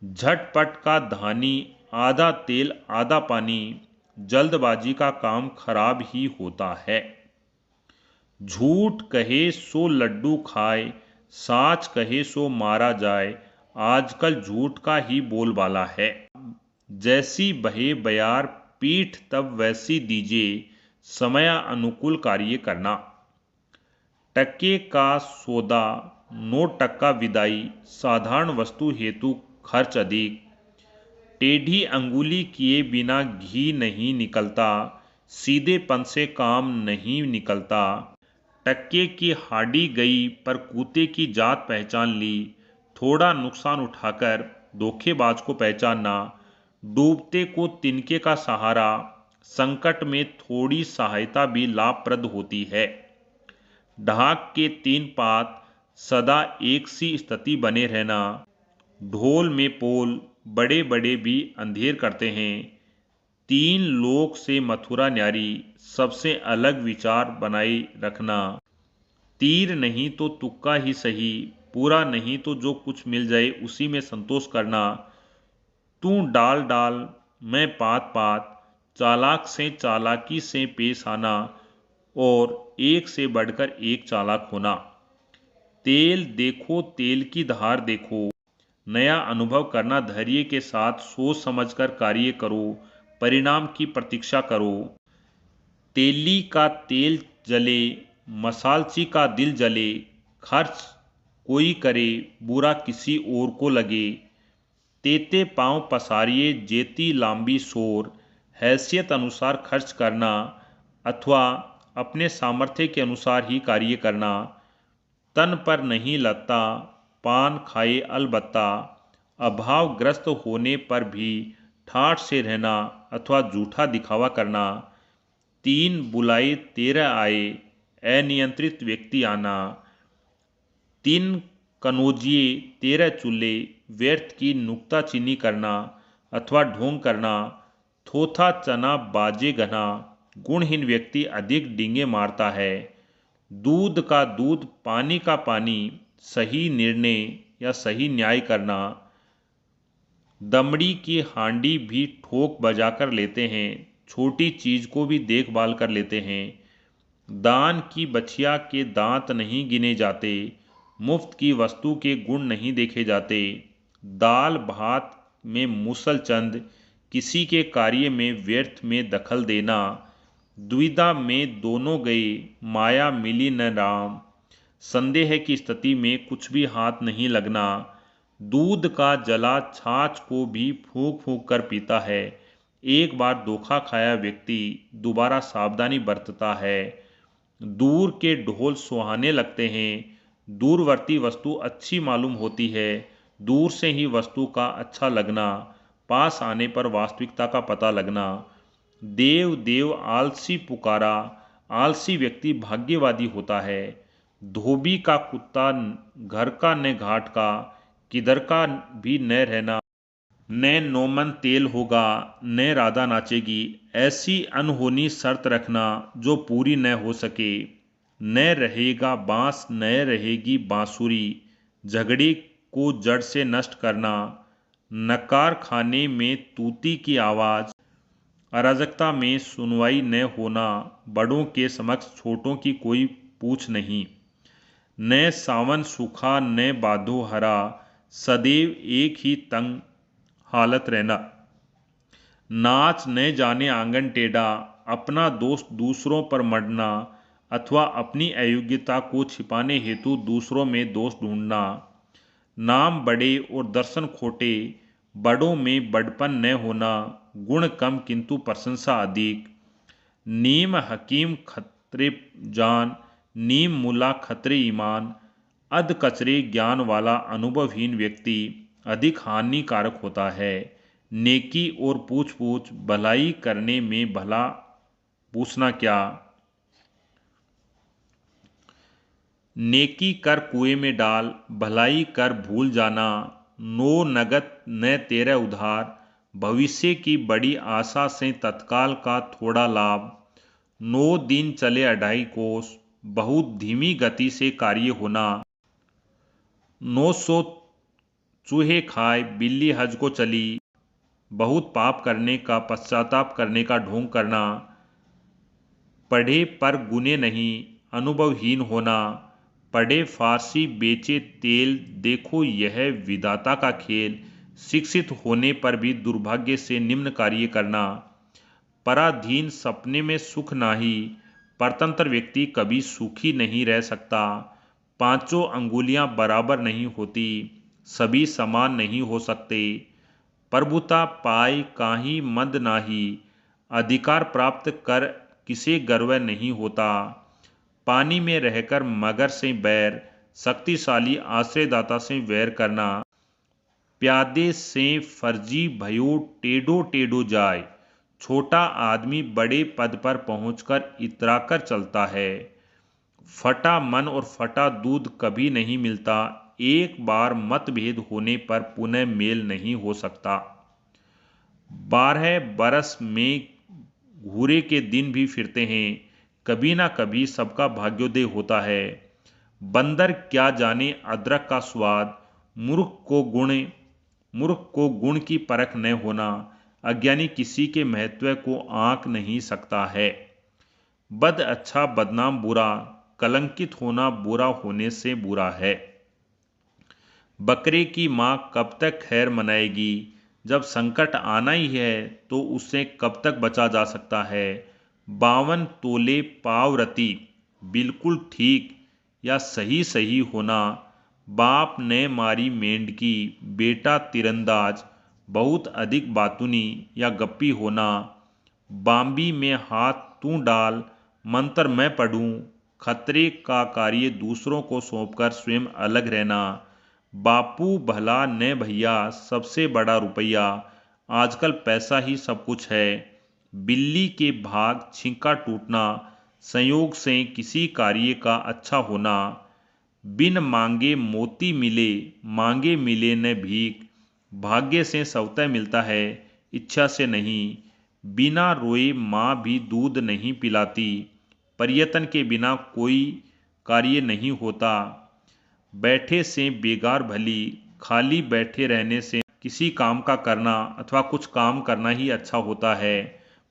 Speaker 1: झटपट का धानी, आधा तेल आधा पानी, जल्दबाजी का काम खराब ही होता है। झूठ कहे सो लड्डू खाए, साच कहे सो मारा जाए, आजकल झूठ का ही बोलबाला है। जैसी बहे बयार पीठ तब वैसी दीजिए, समय अनुकूल कार्य करना। टके का सौदा 9 टका विदाई, साधारण वस्तु हेतु खर्च अधिक। टेढ़ी अंगुली किए बिना घी नहीं निकलता, सीधेपन से काम नहीं निकलता। टक्के की हाड़ी गई पर कूते की जात पहचान ली, थोड़ा नुकसान उठाकर धोखेबाज को पहचानना। डूबते को तिनके का सहारा, संकट में थोड़ी सहायता भी लाभप्रद होती है। ढाक के 3 पात, सदा एक सी स्थिति बने रहना। ढोल में पोल, बड़े बड़े भी अंधेर करते हैं। 3 लोक से मथुरा न्यारी, सबसे अलग विचार बनाए रखना। तीर नहीं तो तुक्का ही सही, पूरा नहीं तो जो कुछ मिल जाए उसी में संतोष करना। तू डाल डाल मैं पात पात, चालाक से चालाकी से पेश आना और एक से बढ़कर एक चालाक होना। तेल देखो तेल की धार देखो, नया अनुभव करना। धैर्य के साथ सोच समझकर कार्य करो, परिणाम की प्रतीक्षा करो। तेली का तेल जले, मसालची का दिल जले, खर्च कोई करे बुरा किसी और को लगे। तेते पांव पसारिए जेती लांबी सोर, हैसियत अनुसार खर्च करना अथवा अपने सामर्थ्य के अनुसार ही कार्य करना। तन पर नहीं लगता, पान खाए अलबत्ता, अभावग्रस्त होने पर भी ठाठ से रहना अथवा झूठा दिखावा करना। 3 बुलाए 13 आए, अनियंत्रित व्यक्ति आना। 3 कनौजिए 13 चूल्हे, व्यर्थ की नुक्ताचीनी करना अथवा ढोंग करना। थोथा चना बाजे घना, गुणहीन व्यक्ति अधिक डींगे मारता है। दूध का दूध पानी का पानी, सही निर्णय या सही न्याय करना। दमड़ी की हांडी भी ठोक बजाकर लेते हैं, छोटी चीज को भी देखभाल कर लेते हैं। दान की बछिया के दांत नहीं गिने जाते, मुफ्त की वस्तु के गुण नहीं देखे जाते। दाल भात में मुसलचंद, किसी के कार्य में व्यर्थ में दखल देना। द्विधा में दोनों गए, माया मिली न राम, संदेह की स्थिति में कुछ भी हाथ नहीं लगना। दूध का जला छाछ को भी फूंक फूंक कर पीता है। एक बार धोखा खाया व्यक्ति दोबारा सावधानी बरतता है। दूर के ढोल सुहाने लगते हैं, दूरवर्ती वस्तु अच्छी मालूम होती है। दूर से ही वस्तु का अच्छा लगना, पास आने पर वास्तविकता का पता लगना। देव देव आलसी पुकारा, आलसी व्यक्ति भाग्यवादी होता है। धोबी का कुत्ता घर का न घाट का, किधर का भी न रहना। न नौमन तेल होगा न राधा नाचेगी, ऐसी अनहोनी शर्त रखना जो पूरी न हो सके। न रहेगा बांस न रहेगी बांसुरी, झगड़े को जड़ से नष्ट करना। नकार खाने में तूती की आवाज़, अराजकता में सुनवाई न होना। बड़ों के समक्ष छोटों की कोई पूछ नहीं। न सावन सूखा न बाधो हरा, सदैव एक ही तंग हालत रहना। नाच न जाने आंगन टेढ़ा, अपना दोष दूसरों पर मढ़ना अथवा अपनी अयोग्यता को छिपाने हेतु दूसरों में दोष ढूंढना। नाम बड़े और दर्शन खोटे, बड़ों में बड़पन न होना, गुण कम किंतु प्रशंसा अधिक। नीम हकीम खतरे जान, नीम मुला खतरे ईमान। अध कचरे ज्ञान वाला अनुभवहीन व्यक्ति अधिक हानिकारक होता है। नेकी और पूछ पूछ, भलाई करने में भला पूछना क्या। नेकी कर कुएं में डाल, भलाई कर भूल जाना। नो नगद न तेरे उधार, भविष्य की बड़ी आशा से तत्काल का थोड़ा लाभ। 9 दिन चले 2.5 कोस, बहुत धीमी गति से कार्य होना। 900 चूहे खाए बिल्ली हज को चली, बहुत पाप करने का पश्चाताप करने का ढोंग करना। पढ़े पर गुने नहीं, अनुभवहीन होना। पढ़े फारसी बेचे तेल, देखो यह विधाता का खेल। शिक्षित होने पर भी दुर्भाग्य से निम्न कार्य करना। पराधीन सपने में सुख नाही, परतंत्र व्यक्ति कभी सुखी नहीं रह सकता। 5 अंगुलियां बराबर नहीं होती, सभी समान नहीं हो सकते। प्रभुता पाए काहीं मद नाही, अधिकार प्राप्त कर किसे गर्व नहीं होता। पानी में रहकर मगर से बैर, शक्तिशाली आश्रयदाता से वैर करना। प्यादे से फर्जी भयो टेढ़ो टेढ़ो जाए, छोटा आदमी बड़े पद पर पहुंचकर इतराकर चलता है। फटा मन और फटा दूध कभी नहीं मिलता, एक बार मतभेद होने पर पुनः मेल नहीं हो सकता। 12 बरस में घूरे के दिन भी फिरते हैं, कभी ना कभी सबका भाग्योदय होता है। बंदर क्या जाने अदरक का स्वाद, मूर्ख को गुण की परख न होना, अज्ञानी किसी के महत्व को आंक नहीं सकता है। बद अच्छा बदनाम बुरा, कलंकित होना बुरा होने से बुरा है। बकरे की माँ कब तक खैर मनाएगी, जब संकट आना ही है तो उससे कब तक बचा जा सकता है। 52 तोले पावरती, बिल्कुल ठीक या सही सही होना। बाप ने मारी मेंढकी, बेटा तीरंदाज, बहुत अधिक बातूनी या गप्पी होना। बांबी में हाथ तू डाल, मंत्र मैं पढ़ूं, खतरे का कार्य दूसरों को सौंपकर स्वयं अलग रहना। बापू भला न भैया, सबसे बड़ा रुपया, आजकल पैसा ही सब कुछ है। बिल्ली के भाग छिंका टूटना, संयोग से किसी कार्य का अच्छा होना। बिन मांगे मोती मिले, मांगे मिले न भीख, भाग्य से स्वतः मिलता है, इच्छा से नहीं। बिना रोए माँ भी दूध नहीं पिलाती, प्रयत्न के बिना कोई कार्य नहीं होता। बैठे से बेगार भली, खाली बैठे रहने से किसी काम का करना अथवा कुछ काम करना ही अच्छा होता है।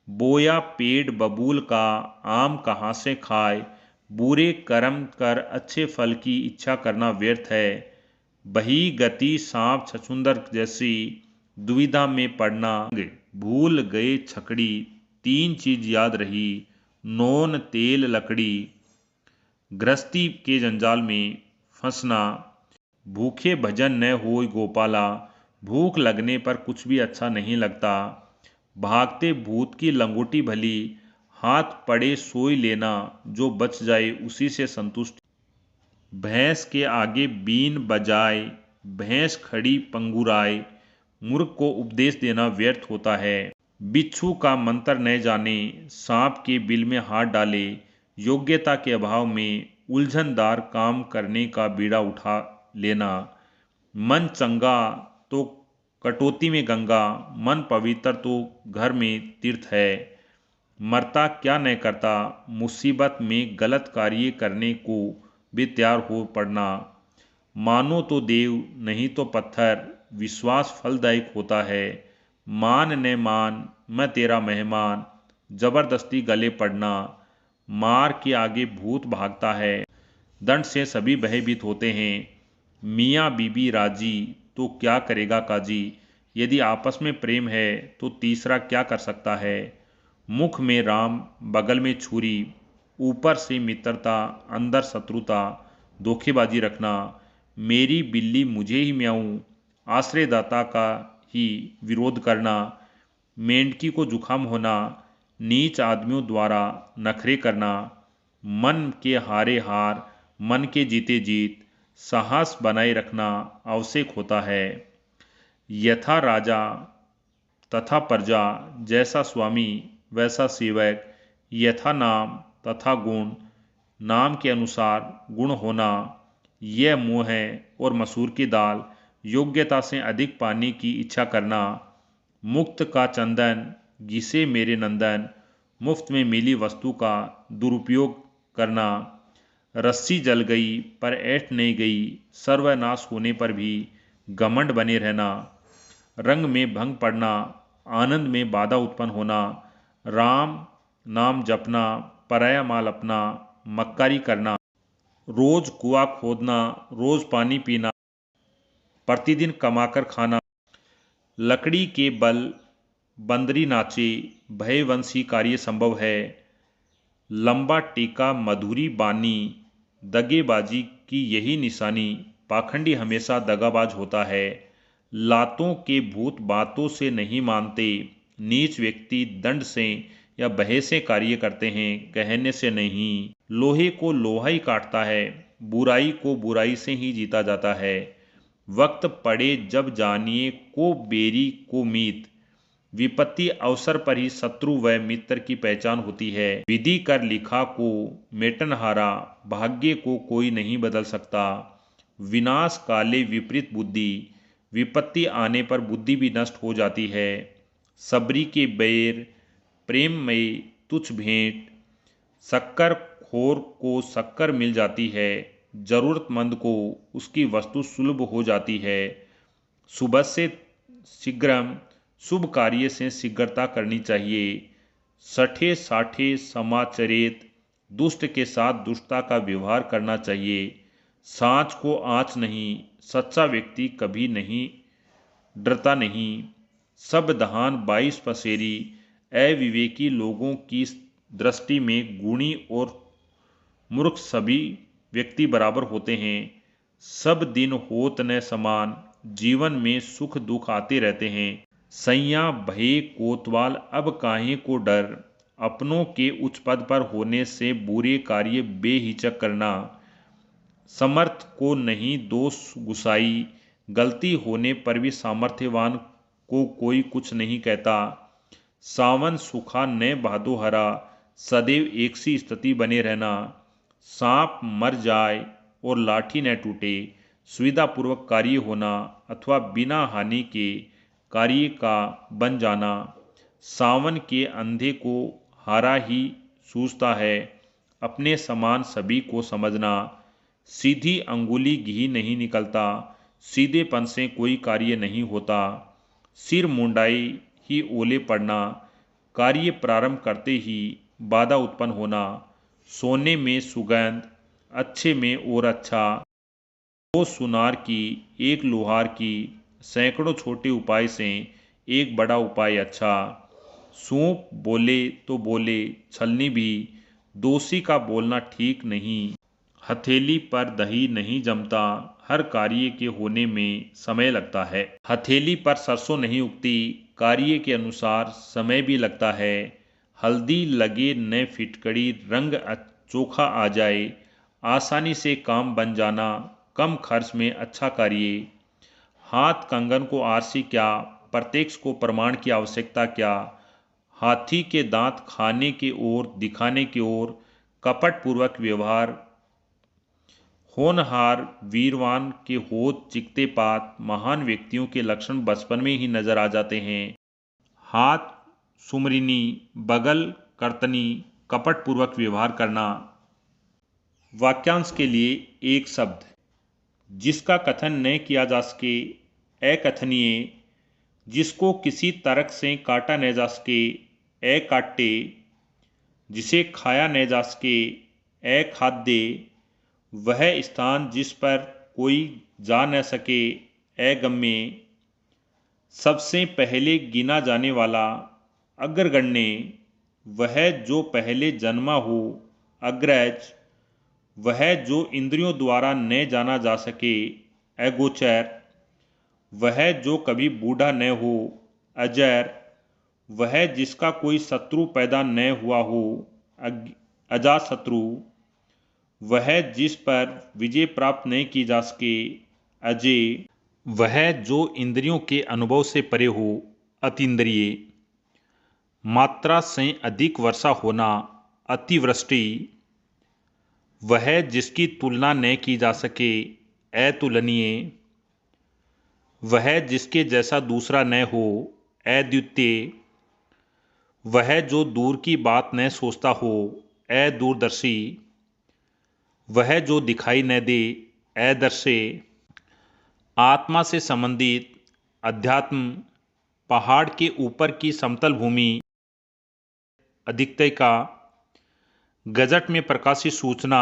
Speaker 1: बोया पेड़ बबूल का, आम कहाँ से खाए, बुरे कर्म कर अच्छे फल की इच्छा करना व्यर्थ है। बही गति सांप छछूंदर जैसी, दुविधा में पड़ना। भूल गए छकड़ी, 3 चीज याद रही, नोन तेल लकड़ी। गृहस्थी के जंजाल में फंसना। भूखे भजन न होय गोपाला, भूख लगने पर कुछ भी अच्छा नहीं लगता। भागते भूत की लंगोटी भली, हाथ पड़े सोई लेना, जो बच जाए उसी से संतुष्ट। भैंस के आगे बीन बजाए, भैंस खड़ी पंगुराए, मूर्ख को उपदेश देना व्यर्थ होता है। बिच्छू का मंत्र न जाने, सांप के बिल में हाथ डाले, योग्यता के अभाव में उलझनदार काम करने का बीड़ा उठा लेना। मन चंगा तो कटौती में गंगा, मन पवित्र तो घर में तीर्थ है। मरता क्या न करता, मुसीबत में गलत कार्य करने को भी तैयार हो पड़ना। मानो तो देव नहीं तो पत्थर, विश्वास फलदायक होता है। मान न मान, मैं तेरा मेहमान, जबरदस्ती गले पड़ना। मार के आगे भूत भागता है, दंड से सभी भयभीत होते हैं। मियाँ बीबी राजी तो क्या करेगा काजी, यदि आपस में प्रेम है तो तीसरा क्या कर सकता है। मुख में राम, बगल में छुरी, ऊपर से मित्रता, अंदर शत्रुता, धोखेबाजी रखना, मेरी बिल्ली मुझे ही म्याऊं, आश्रयदाता का ही विरोध करना, मेंढकी को जुकाम होना, नीच आदमियों द्वारा नखरे करना, मन के हारे हार, मन के जीते जीत, साहस बनाए रखना आवश्यक होता है। यथा राजा तथा प्रजा, जैसा स्वामी वैसा सेवक, यथा नाम तथा गुण, नाम के अनुसार गुण होना, यह मुँह है और मसूर की दाल, योग्यता से अधिक पाने की इच्छा करना, मुक्त का चंदन, घिसे मेरे नंदन, मुफ्त में मिली वस्तु का दुरुपयोग करना, रस्सी जल गई पर ऐठ नहीं गई, सर्वनाश होने पर भी घमंड बने रहना, रंग में भंग पड़ना, आनंद में बाधा उत्पन्न होना, राम नाम जपना, पराया माल अपना, मक्कारी करना, रोज कुआं खोदना, रोज पानी पीना, प्रतिदिन कमाकर खाना, लकड़ी के बल बंदरी नाचे, भयवंशी कार्य संभव है, लंबा टीका मधुरी बानी, दगेबाजी की यही निशानी, पाखंडी हमेशा दगाबाज होता है, लातों के भूत बातों से नहीं मानते, नीच व्यक्ति दंड से या भय से कार्य करते हैं, कहने से नहीं, लोहे को लोहा ही काटता है, बुराई को बुराई से ही जीता जाता है, वक्त पड़े जब जानिए को बेरी को मीत, विपत्ति अवसर पर ही शत्रु व मित्र की पहचान होती है, विधि कर लिखा को मेटनहारा, भाग्य को कोई नहीं बदल सकता, विनाश काले विपरीत बुद्धि, विपत्ति आने पर बुद्धि भी नष्ट हो जाती है, सबरी के बैर, प्रेम में तुच्छ भेंट, शक्कर खोर को शक्कर मिल जाती है, जरूरतमंद को उसकी वस्तु सुलभ हो जाती है, सुबह से शीघ्रम, शुभ कार्य से शीघ्रता करनी चाहिए, सठे साठे समाचरित, दुष्ट के साथ दुष्टता का व्यवहार करना चाहिए, सांच को आँच नहीं, सच्चा व्यक्ति कभी नहीं डरता नहीं, सब दहान 22 पसेरी, अविवेकी लोगों की दृष्टि में गुणी और मूर्ख सभी व्यक्ति बराबर होते हैं, सब दिन होत न समान, जीवन में सुख दुख आते रहते हैं, सैया भये कोतवाल अब काहे को डर, अपनों के उच्च पद पर होने से बुरे कार्य बेहिचक करना, समर्थ को नहीं दोष गुसाई, गलती होने पर भी सामर्थ्यवान को कोई कुछ नहीं कहता, सावन सुखा न भादो हरा, सदैव एक सी स्थिति बने रहना, सांप मर जाए और लाठी न टूटे, सुविधापूर्वक कार्य होना अथवा बिना हानि के कार्य का बन जाना, सावन के अंधे को हारा ही सूझता है, अपने समान सभी को समझना, सीधी अंगुली घी नहीं निकलता, सीधेपन से कोई कार्य नहीं होता, सिर मुंडाई ही ओले पड़ना, कार्य प्रारंभ करते ही बाधा उत्पन्न होना, सोने में सुगंध, अच्छे में और अच्छा, दो सुनार की एक लोहार की, सैकड़ों छोटे उपाय से एक बड़ा उपाय अच्छा, सूप बोले तो बोले, छलनी भी, दोषी का बोलना ठीक नहीं, हथेली पर दही नहीं जमता, हर कार्य के होने में समय लगता है, हथेली पर सरसों नहीं उगती, कार्य के अनुसार समय भी लगता है, हल्दी लगे न फिटकड़ी रंग चोखा आ जाए, आसानी से काम बन जाना, कम खर्च में अच्छा कार्य, हाथ कंगन को आरसी क्या, प्रत्यक्ष को प्रमाण की आवश्यकता क्या, हाथी के दांत खाने की ओर दिखाने की ओर, कपट पूर्वक व्यवहार, होनहार वीरवान के होत चिकते पात, महान व्यक्तियों के लक्षण बचपन में ही नजर आ जाते हैं, हाथ सुमरिनी, बगल कर्तनी, कपट पूर्वक व्यवहार करना। वाक्यांश के लिए एक शब्द, जिसका कथन न किया जा सके, अकथनीय, जिसको किसी तर्क से काटा न जा सके, अकाट्य, जिसे खाया न जा सके, अखाद्य, वह स्थान जिस पर कोई जा न सके, अगम्य, सबसे पहले गिना जाने वाला अग्रगण्य, वह जो पहले जन्मा हो। अग्रज, वह जो इंद्रियों द्वारा न जाना जा सके। अगोचर, वह जो कभी बूढ़ा न हो। अजर, वह जिसका कोई शत्रु पैदा न हुआ हो। अजातशत्रु, वह जिस पर विजय प्राप्त नहीं की जा सके। अजय, वह जो इंद्रियों के अनुभव से परे हो। अतीन्द्रिय, मात्रा से अधिक वर्षा होना। अतिवृष्टि, वह जिसकी तुलना न की जा सके। अतुलनीय, वह जिसके जैसा दूसरा न हो। अद्वितीय, वह जो दूर की बात न सोचता हो। अदूरदर्शी, वह जो दिखाई न दे। अदृश्य, आत्मा से संबंधित। अध्यात्म, पहाड़ के ऊपर की समतल भूमि। अधिकतय का, गजट में प्रकाशित सूचना।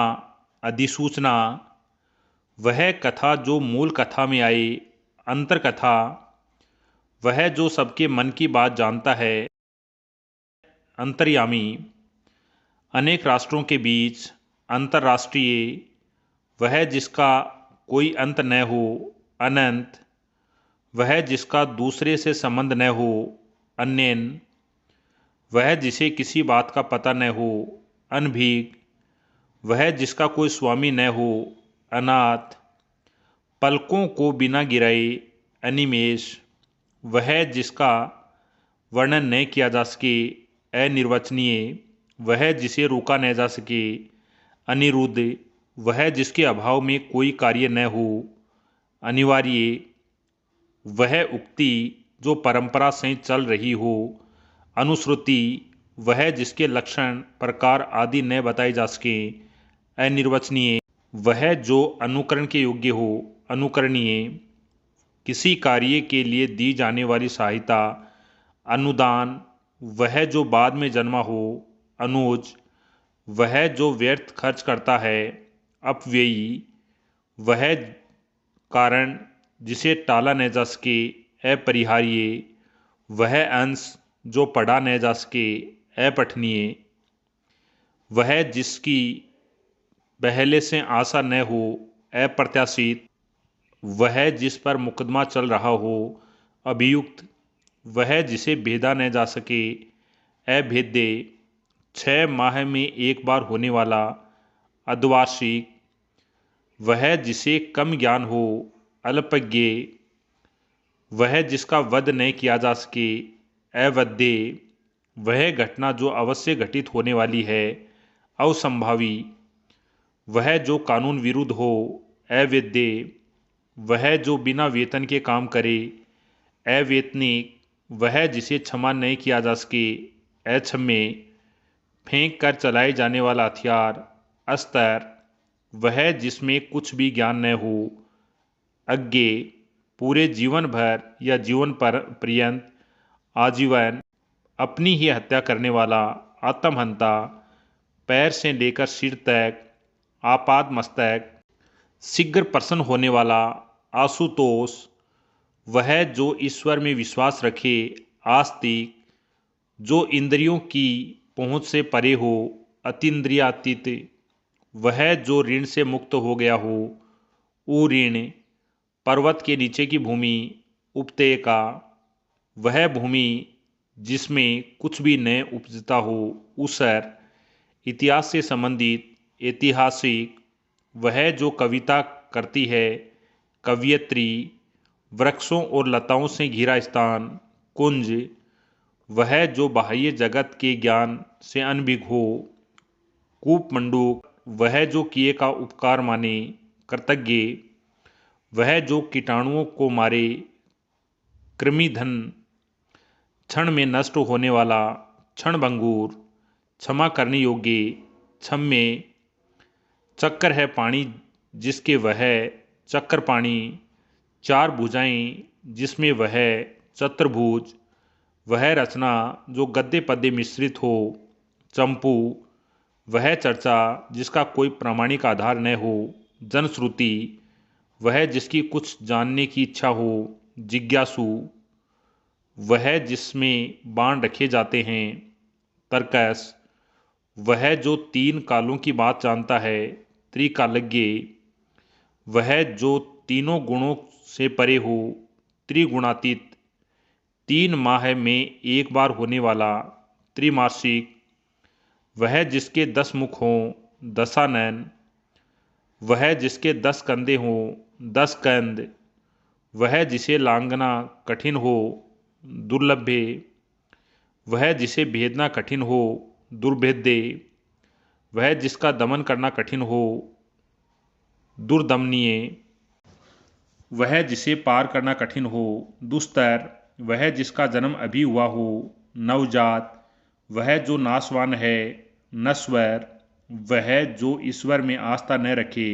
Speaker 1: अधिसूचना, वह कथा जो मूल कथा में आए। अंतरकथा, वह जो सबके मन की बात जानता है। अंतर्यामी, अनेक राष्ट्रों के बीच। अंतर्राष्ट्रीय, वह जिसका कोई अंत न हो। अनंत, वह जिसका दूसरे से संबंध न हो। अन्यन, वह जिसे किसी बात का पता न हो। अनभिज्ञ, वह जिसका कोई स्वामी न हो। अनाथ, पलकों को बिना गिराए। अनिमेष, वह जिसका वर्णन न किया जा सके। अनिर्वचनीय, वह जिसे रोका न जा सके। अनिरुद्ध, वह जिसके अभाव में कोई कार्य न हो। अनिवार्य, वह उक्ति जो परंपरा से चल रही हो। अनुश्रुति, वह जिसके लक्षण प्रकार आदि न बताए जा सके। अनिर्वचनीय, वह जो अनुकरण के योग्य हो। अनुकरणीय, किसी कार्य के लिए दी जाने वाली सहायता। अनुदान, वह जो बाद में जन्मा हो। अनुज, वह जो व्यर्थ खर्च करता है। अपव्ययी, वह कारण जिसे टाला न जा सके। अपरिहार्य, वह अंश जो पढ़ा न जा सके। अपठनीय, वह जिसकी पहले से आशा न हो। अप्रत्याशित, वह जिस पर मुकदमा चल रहा हो। अभियुक्त, वह जिसे भेदा न जा सके। अभेद्य, 6 माह में एक बार होने वाला। अर्धवार्षिक, वह जिसे कम ज्ञान हो। अल्पज्ञ, वह जिसका वध न किया जा सके। अवध्य, वह घटना जो अवश्य घटित होने वाली है। असंभावी, वह जो कानून विरुद्ध हो। अवेद्य, वह जो बिना वेतन के काम करे। अवेतनिक, वह जिसे क्षमा नहीं किया जा सके। अक्षम्य, फेंक कर चलाए जाने वाला हथियार। अस्तर, वह जिसमें कुछ भी ज्ञान न हो। अज्ञे, पूरे जीवन भर या जीवन पर्यंत आजीवन अपनी ही हत्या करने वाला। आत्महंता, पैर से लेकर सिर तक। आपाद मस्तक, शीघ्र प्रसन्न होने वाला। आशुतोष, वह जो ईश्वर में विश्वास रखे। आस्तिक, जो इंद्रियों की पहुँच से परे हो। अतीन्द्रियातीत, वह जो ऋण से मुक्त हो गया हो। उऋण, पर्वत के नीचे की भूमि। उपत्यका, वह भूमि जिसमें कुछ भी न उपजता हो। ऊसर, इतिहास से संबंधित। ऐतिहासिक, वह जो कविता करती है। कवयित्री, वृक्षों और लताओं से घिरा स्थान। कुंज, वह जो बाह्य जगत के ज्ञान से अनभिज्ञ हो। कूपमंडूक, वह जो किए का उपकार माने। कृतज्ञ, वह जो कीटाणुओं को मारे। कृमिधन, क्षण में नष्ट होने वाला। क्षणभंगुर, क्षमा करने योग्य। क्षम्य, चक्र है पानी जिसके वह। चक्रपाणी, 4 भुजाएं जिसमें वह। चतुर्भुज, वह रचना जो गद्य पद्य मिश्रित हो। चंपू, वह चर्चा जिसका कोई प्रामाणिक आधार न हो। जनश्रुति, वह जिसकी कुछ जानने की इच्छा हो। जिज्ञासु, वह जिसमें बाण रखे जाते हैं। तर्कस, वह जो 3 कालों की बात जानता है। त्रिकालज्ञ, वह जो तीनों गुणों से परे हो। त्रिगुणातीत, 3 माह में एक बार होने वाला। त्रिमासिक, वह जिसके 10 मुख हों। दशानन, वह जिसके 10 कंधे हों। 10 कंध, वह जिसे लांघना कठिन हो। दुर्लभ्य, वह जिसे भेदना कठिन हो। दुर्भेद्य, वह जिसका दमन करना कठिन हो। दुर्दमनीय, वह जिसे पार करना कठिन हो। दुस्तर, वह जिसका जन्म अभी हुआ हो। नवजात, वह जो नाशवान है। नश्वर, वह जो ईश्वर में आस्था न रखे।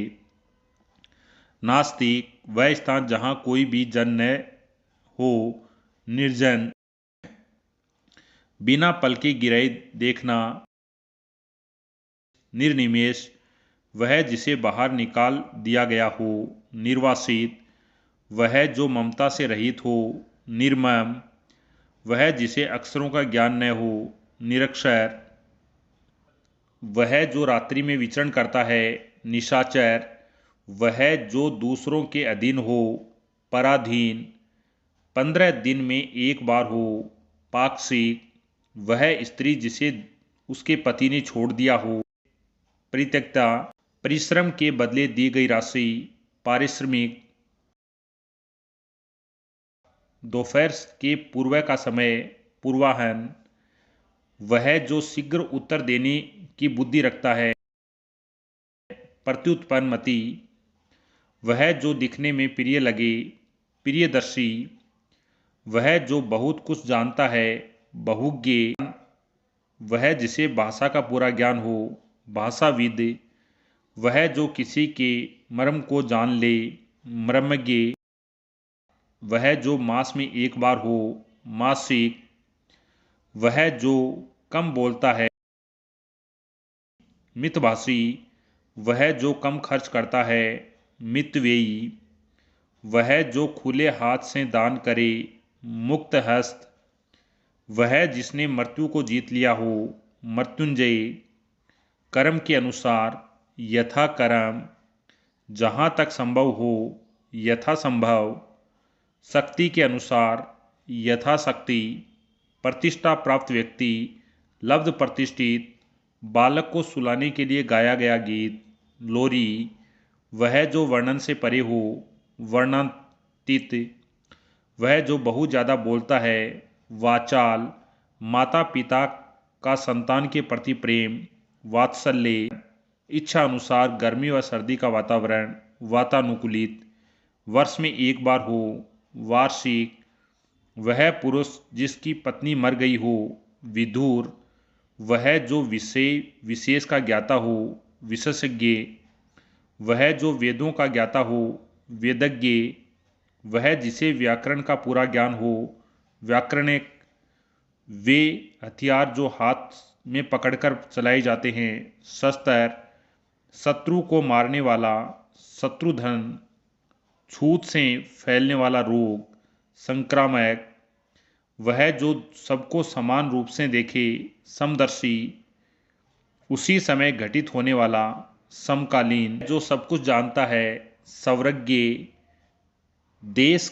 Speaker 1: नास्तिक, वह स्थान जहाँ कोई भी जन न हो। निर्जन, बिना पल के गिरे देखना। निर्निमेष, वह जिसे बाहर निकाल दिया गया हो। निर्वासित, वह जो ममता से रहित हो। निर्मम, वह जिसे अक्षरों का ज्ञान न हो। निरक्षर, वह जो रात्रि में विचरण करता है। निशाचर, वह जो दूसरों के अधीन हो। पराधीन, 15 दिन में एक बार हो। पाक्षिक, वह स्त्री जिसे उसके पति ने छोड़ दिया हो। परित्यक्ता, परिश्रम के बदले दी गई राशि। पारिश्रमिक, दोपहर के पूर्व का समय। पूर्वाहन, वह जो शीघ्र उत्तर देने की बुद्धि रखता है। प्रत्युत्पन्न मति, वह जो दिखने में प्रिय लगे। प्रियदर्शी, वह जो बहुत कुछ जानता है। बहुज्ञ, वह जिसे भाषा का पूरा ज्ञान हो। भाषाविद, वह जो किसी के मर्म को जान ले। मर्मज्ञ, वह जो मास में एक बार हो। मासिक, वह जो कम बोलता है। मितभाषी, वह जो कम खर्च करता है। मितव्ययी, वह जो खुले हाथ से दान करे। मुक्त हस्त, वह जिसने मृत्यु को जीत लिया हो। मृत्युंजय, कर्म के अनुसार। यथा कर्म, जहाँ तक संभव हो। यथा संभव, शक्ति के अनुसार। यथाशक्ति, प्रतिष्ठा प्राप्त व्यक्ति। लब्ध प्रतिष्ठित, बालक को सुलाने के लिए गाया गया गीत। लोरी, वह जो वर्णन से परे हो। वर्णनातीत, वह जो बहुत ज़्यादा बोलता है। वाचाल, माता पिता का संतान के प्रति प्रेम। वात्सल्य, इच्छा अनुसार गर्मी व सर्दी का वातावरण। वातानुकूलित, वर्ष में एक बार हो। वार्षिक, वह पुरुष जिसकी पत्नी मर गई हो। विधुर, वह जो विषय विशेष का ज्ञाता हो। विशेषज्ञ, वह जो वेदों का ज्ञाता हो। वेदज्ञ, वह जिसे व्याकरण का पूरा ज्ञान हो। व्याकरणिक, वे हथियार जो हाथ में पकड़कर चलाए जाते हैं। शस्त्र, शत्रु को मारने वाला। शत्रुधन, छूत से फैलने वाला रोग। संक्रामक, वह जो सबको समान रूप से देखे। समदर्शी, उसी समय घटित होने वाला। समकालीन, जो सब कुछ जानता है। सर्वज्ञ, देश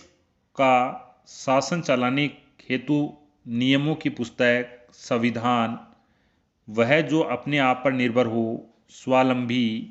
Speaker 1: का शासन चलाने हेतु नियमों की पुस्तक। संविधान, वह जो अपने आप पर निर्भर हो। स्वावलंबी,